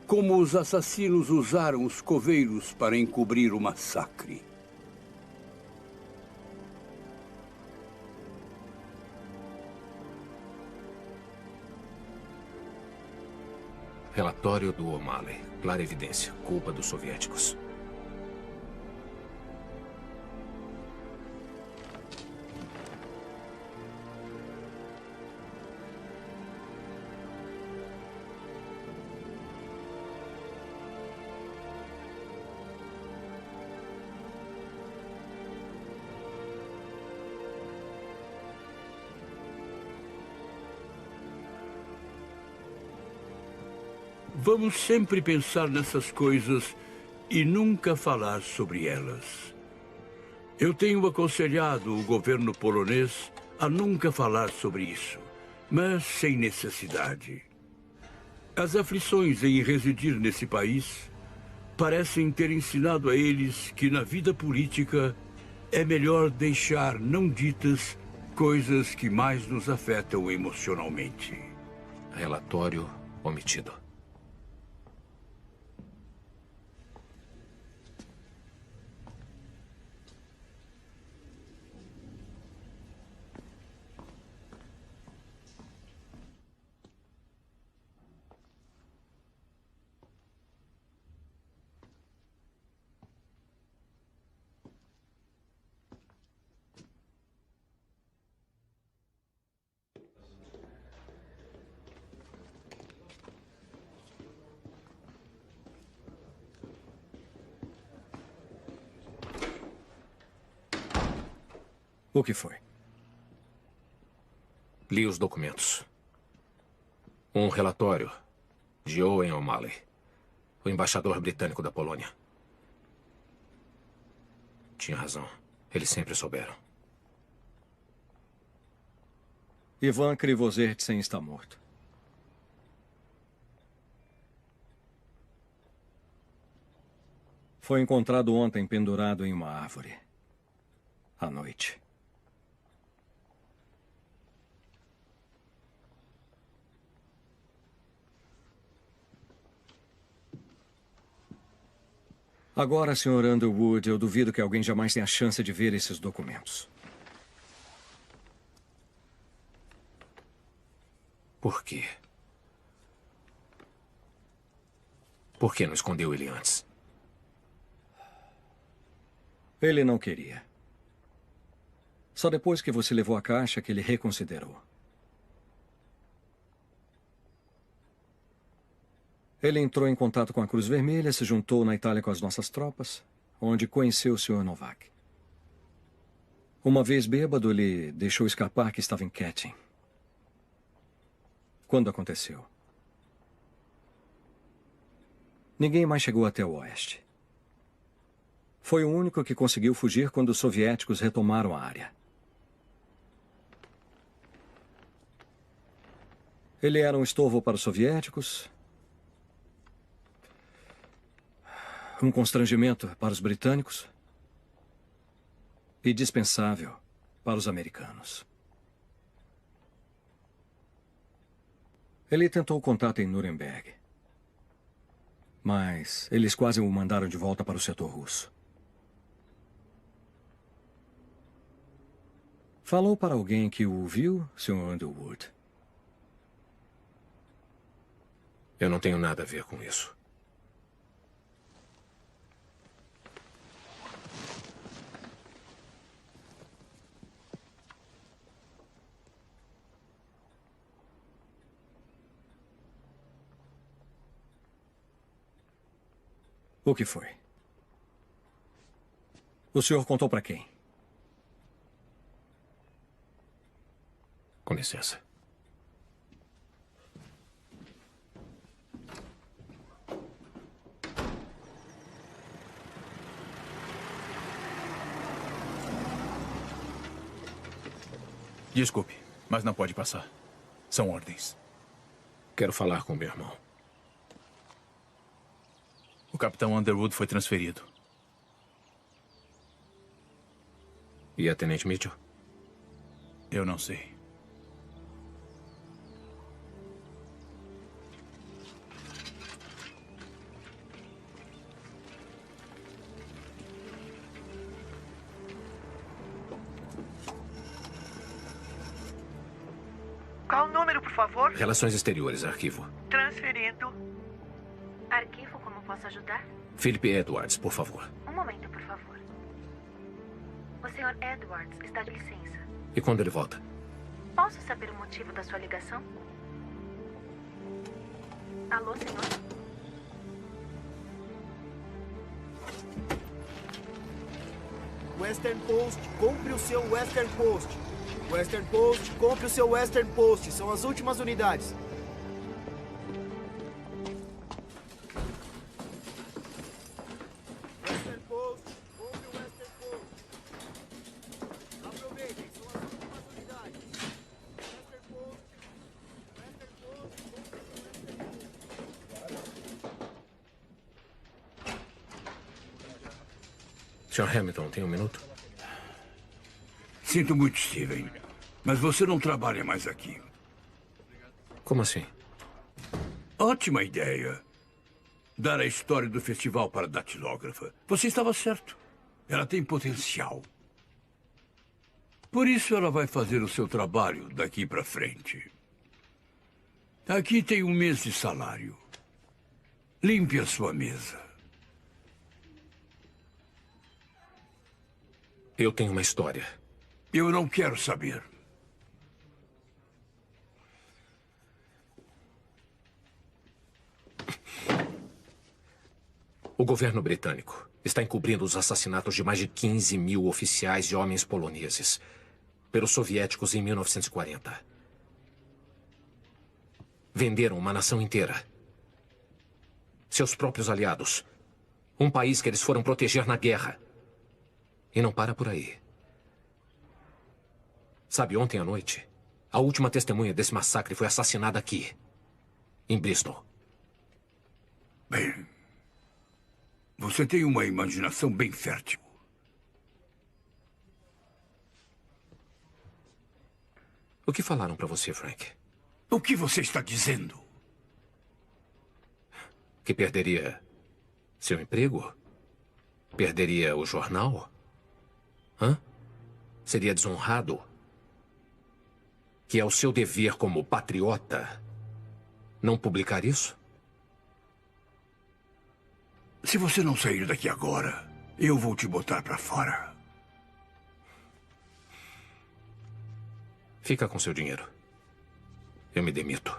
como os assassinos usaram os coveiros para encobrir o massacre. Relatório do O'Malley. Clara evidência. Culpa dos soviéticos. Vamos sempre pensar nessas coisas e nunca falar sobre elas. Eu tenho aconselhado o governo polonês a nunca falar sobre isso, mas sem necessidade. As aflições em residir nesse país parecem ter ensinado a eles que na vida política é melhor deixar não ditas coisas que mais nos afetam emocionalmente. Relatório omitido. O que foi? Li os documentos. Um relatório de Owen O'Malley, o embaixador britânico da Polônia. Tinha razão. Eles sempre souberam. Ivan Krivozertsen está morto. Foi encontrado ontem pendurado em uma árvore. À noite. Agora, Sr. Underwood, eu duvido que alguém jamais tenha a chance de ver esses documentos. Por quê? Por que não escondeu ele antes? Ele não queria. Só depois que você levou a caixa que ele reconsiderou. Ele entrou em contato com a Cruz Vermelha, se juntou na Itália com as nossas tropas, onde conheceu o Sr. Novak. Uma vez bêbado, ele deixou escapar que estava em Katyn. Quando aconteceu? Ninguém mais chegou até o oeste. Foi o único que conseguiu fugir quando os soviéticos retomaram a área. Ele era um estorvo para os soviéticos, um constrangimento para os britânicos e dispensável para os americanos. Ele tentou contato em Nuremberg, mas eles quase o mandaram de volta para o setor russo. Falou para alguém que o viu, Sr. Underwood? Eu não tenho nada a ver com isso. O que foi? O senhor contou para quem? Com licença. Desculpe, mas não pode passar. São ordens. Quero falar com meu irmão. O capitão Underwood foi transferido. E a Tenente Mitchell? Eu não sei. Qual o número, por favor? Relações Exteriores, arquivo. Transferindo. Arquivo, como posso ajudar? Philip Edwards, por favor. Um momento, por favor. O Sr. Edwards está de licença. E quando ele volta? Posso saber o motivo da sua ligação? Alô, senhor? Western Post, compre o seu Western Post. Western Post, compre o seu Western Post. São as últimas unidades. Western Post, compre o Western Post. Aproveitem, são as últimas unidades. Western Post, compre o Western Post. Sr. Hamilton, tem um minuto? Sinto muito, Steven, mas você não trabalha mais aqui. Como assim? Ótima ideia. Dar a história do festival para a datilógrafa. Você estava certo. Ela tem potencial. Por isso ela vai fazer o seu trabalho daqui para frente. Aqui tem 1 mês de salário. Limpe a sua mesa. Eu tenho uma história. Eu não quero saber. O governo britânico está encobrindo os assassinatos de mais de 15 mil oficiais e homens poloneses. pelos soviéticos em 1940. Venderam uma nação inteira. Seus próprios aliados. Um país que eles foram proteger na guerra. E não para por aí. Sabe, ontem à noite, a última testemunha desse massacre foi assassinada aqui, em Bristol. Bem, você tem uma imaginação bem fértil. O que falaram pra você, Frank? O que você está dizendo? Que perderia seu emprego? Perderia o jornal? Hã? Seria desonrado? Que é o seu dever como patriota não publicar isso? Se você não sair daqui agora, eu vou te botar pra fora. Fica com seu dinheiro. Eu me demito.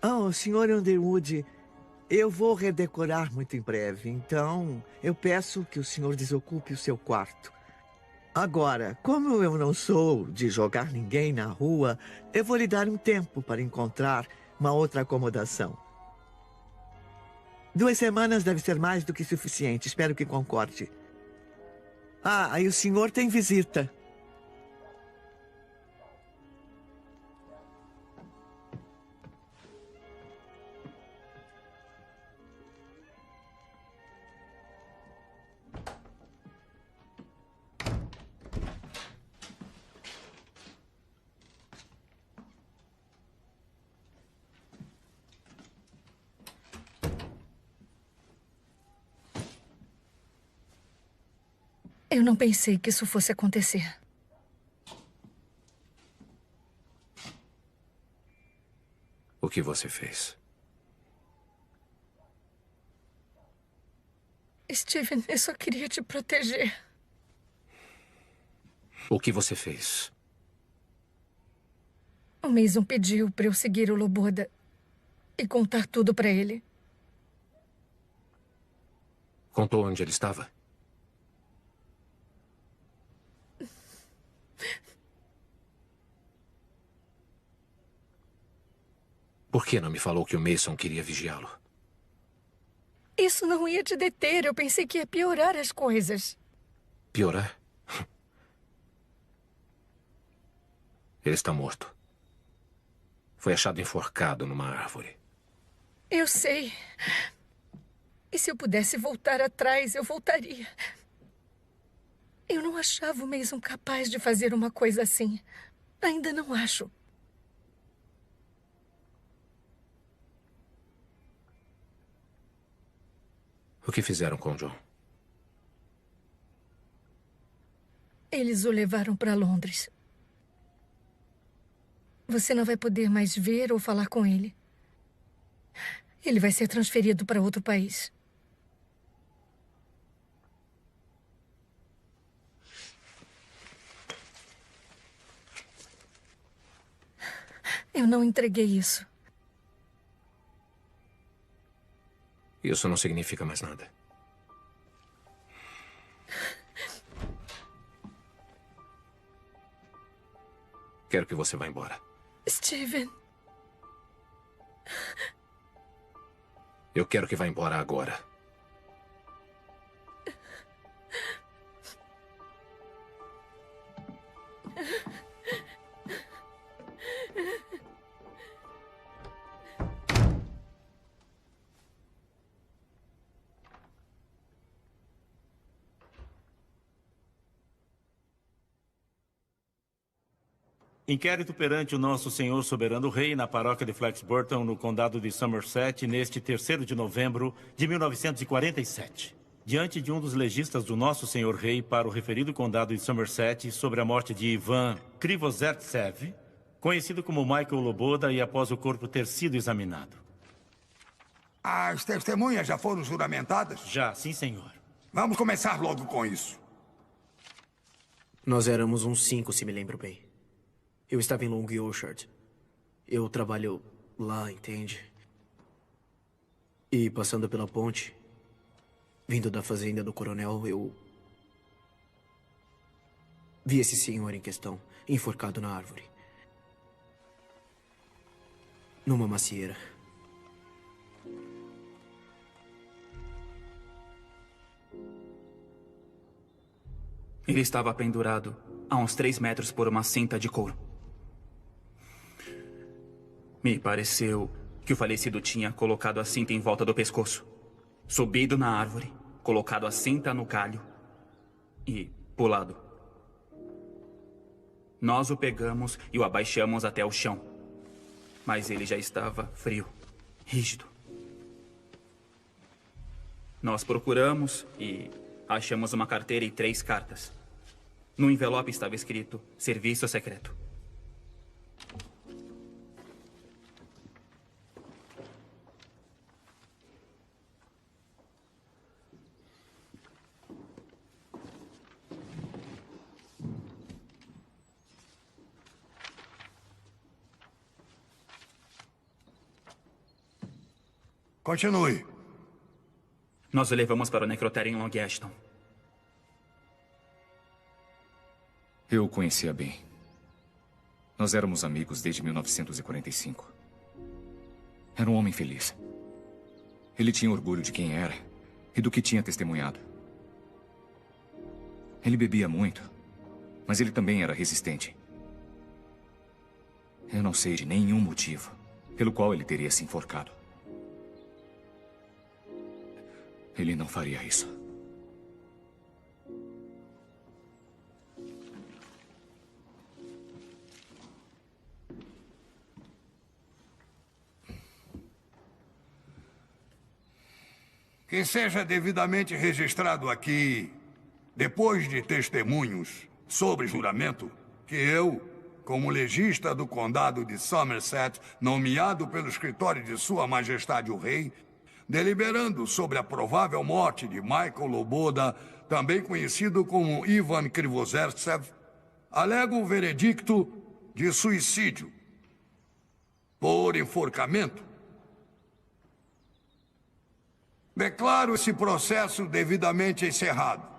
Oh, Sr. Underwood, eu vou redecorar muito em breve, então eu peço que o senhor desocupe o seu quarto. Agora, como eu não sou de jogar ninguém na rua, eu vou lhe dar um tempo para encontrar uma outra acomodação. 2 semanas deve ser mais do que suficiente, espero que concorde. Ah, e o senhor tem visita. Eu não pensei que isso fosse acontecer. O que você fez? Steven, eu só queria te proteger. O que você fez? O Mason pediu para eu seguir o Loboda e contar tudo para ele. Contou onde ele estava? Por que não me falou que o Mason queria vigiá-lo? Isso não ia te deter. Eu pensei que ia piorar as coisas. Piorar? Ele está morto. Foi achado enforcado numa árvore. Eu sei. E se eu pudesse voltar atrás, eu voltaria. Eu não achava o Mason capaz de fazer uma coisa assim. Ainda não acho. O que fizeram com o John? Eles o levaram para Londres. Você não vai poder mais ver ou falar com ele. Ele vai ser transferido para outro país. Eu não entreguei isso. Isso não significa mais nada. Quero que você vá embora. Steven. Eu quero que vá embora agora. Inquérito perante o nosso senhor soberano rei na paróquia de Flaxburton, no condado de Somerset, neste 3º de novembro de 1947. Diante de um dos legistas do nosso senhor rei para o referido condado de Somerset sobre a morte de Ivan Krivozertsev, conhecido como Michael Loboda, e após o corpo ter sido examinado. As testemunhas já foram juramentadas? Já, sim, senhor. Vamos começar logo com isso. Nós éramos uns 5, se me lembro bem. Eu estava em Long Orchard. Eu trabalho lá, entende? E passando pela ponte, vindo da fazenda do coronel, eu vi esse senhor em questão, enforcado na árvore. Numa macieira. Ele estava pendurado a uns 3 metros por uma cinta de couro. Me pareceu que o falecido tinha colocado a cinta em volta do pescoço, subido na árvore, colocado a cinta no galho e pulado. Nós o pegamos e o abaixamos até o chão, mas ele já estava frio, rígido. Nós procuramos e achamos uma carteira e 3 cartas. No envelope estava escrito Serviço Secreto. Continue. Nós o levamos para o necrotério em Long Ashton. Eu o conhecia bem. Nós éramos amigos desde 1945. Era um homem feliz. Ele tinha orgulho de quem era e do que tinha testemunhado. Ele bebia muito, mas ele também era resistente. Eu não sei de nenhum motivo pelo qual ele teria se enforcado. Ele não faria isso. Que seja devidamente registrado aqui, depois de testemunhos sobre juramento, que eu, como legista do condado de Somerset, nomeado pelo escritório de Sua Majestade o Rei, deliberando sobre a provável morte de Michael Loboda, também conhecido como Ivan Krivozertsev, alego o veredicto de suicídio por enforcamento. Declaro esse processo devidamente encerrado.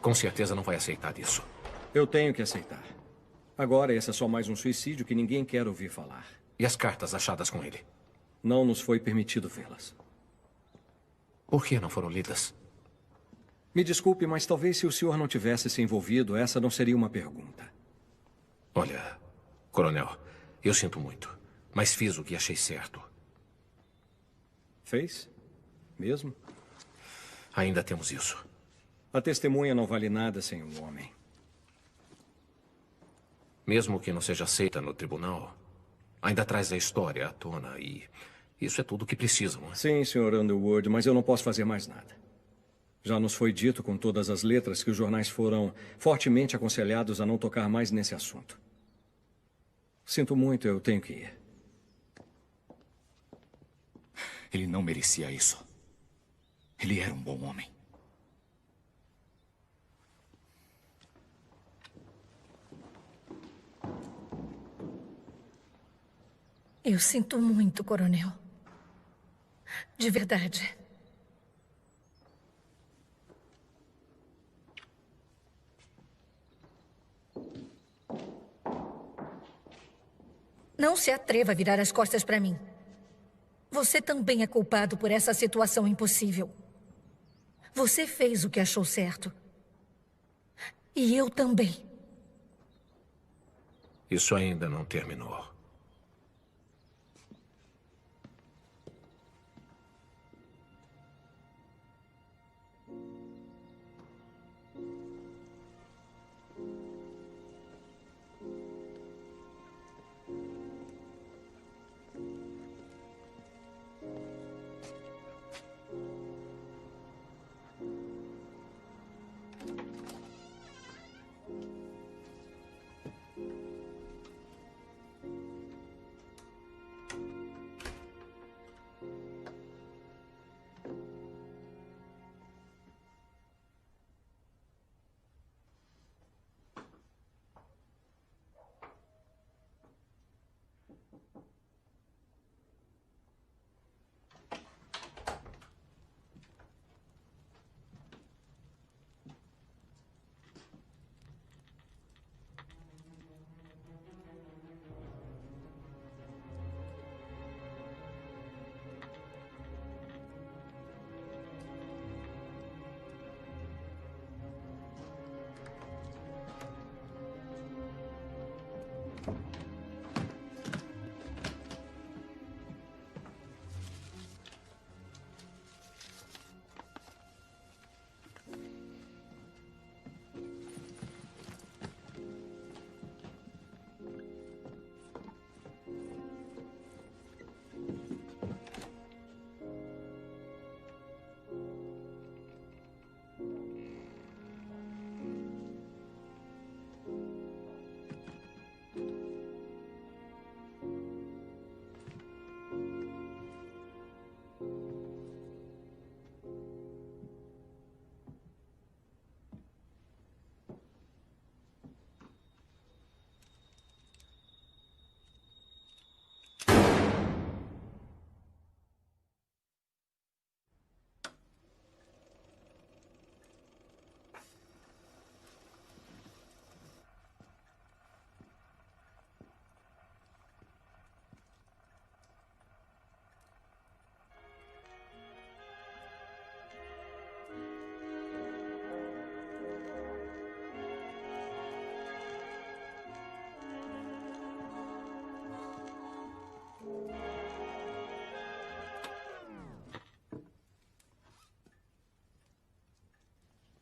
Com certeza não vai aceitar isso. Eu tenho que aceitar. Agora, esse é só mais um suicídio que ninguém quer ouvir falar. E as cartas achadas com ele? Não nos foi permitido vê-las. Por que não foram lidas? Me desculpe, mas talvez se o senhor não tivesse se envolvido, essa não seria uma pergunta. Olha, coronel, eu sinto muito, mas fiz o que achei certo. Fez? Mesmo? Ainda temos isso. A testemunha não vale nada sem um homem. Mesmo que não seja aceita no tribunal, ainda traz a história à tona e isso é tudo o que precisam. Sim, Sr. Underwood, mas eu não posso fazer mais nada. Já nos foi dito com todas as letras que os jornais foram fortemente aconselhados a não tocar mais nesse assunto. Sinto muito, eu tenho que ir. Ele não merecia isso. Ele era um bom homem. Eu sinto muito, coronel. De verdade. Não se atreva a virar as costas para mim. Você também é culpado por essa situação impossível. Você fez o que achou certo. E eu também. Isso ainda não terminou.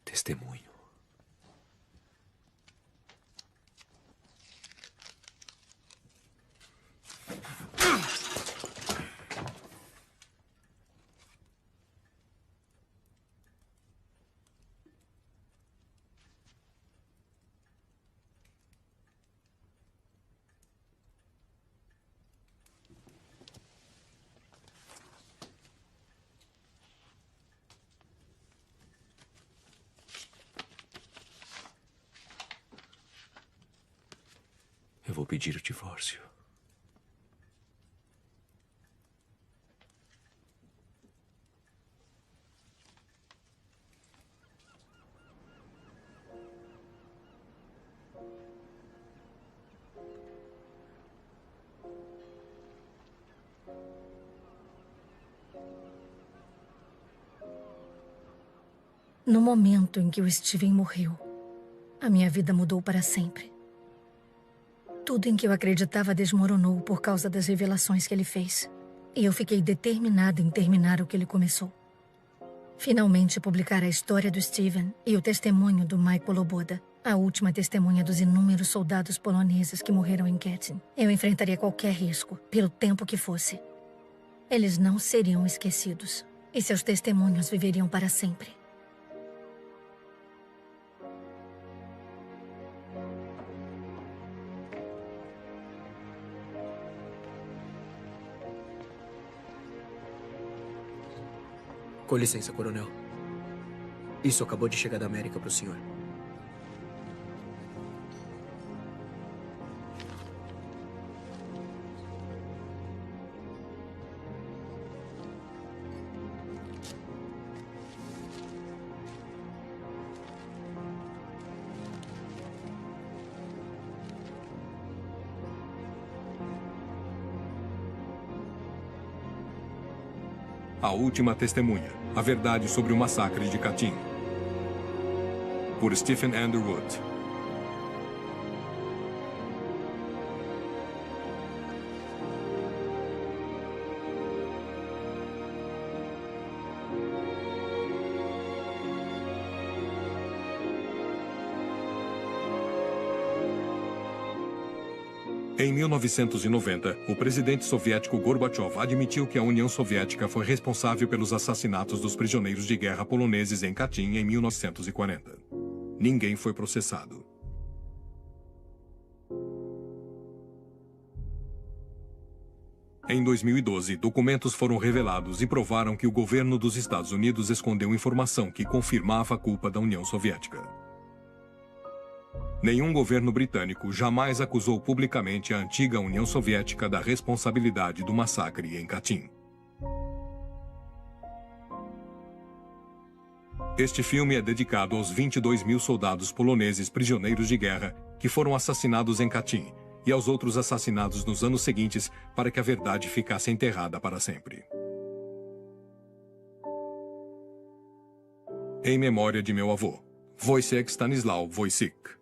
Testemunho. Eu vou pedir o divórcio. No momento em que o Steven morreu, a minha vida mudou para sempre. Tudo em que eu acreditava desmoronou por causa das revelações que ele fez. E eu fiquei determinada em terminar o que ele começou. Finalmente publicar a história do Steven e o testemunho do Michael Loboda, a última testemunha dos inúmeros soldados poloneses que morreram em Katyn. Eu enfrentaria qualquer risco, pelo tempo que fosse. Eles não seriam esquecidos, e seus testemunhos viveriam para sempre. Com licença, coronel. Isso acabou de chegar da América para o senhor. A Última Testemunha, a verdade sobre o massacre de Katyn, por Stephen Underwood. Em 1990, o presidente soviético Gorbachev admitiu que a União Soviética foi responsável pelos assassinatos dos prisioneiros de guerra poloneses em Katyn em 1940. Ninguém foi processado. Em 2012, documentos foram revelados e provaram que o governo dos Estados Unidos escondeu informação que confirmava a culpa da União Soviética. Nenhum governo britânico jamais acusou publicamente a antiga União Soviética da responsabilidade do massacre em Katyn. Este filme é dedicado aos 22 mil soldados poloneses prisioneiros de guerra que foram assassinados em Katyn e aos outros assassinados nos anos seguintes para que a verdade ficasse enterrada para sempre. Em memória de meu avô, Wojciech Stanislaw Wojcik.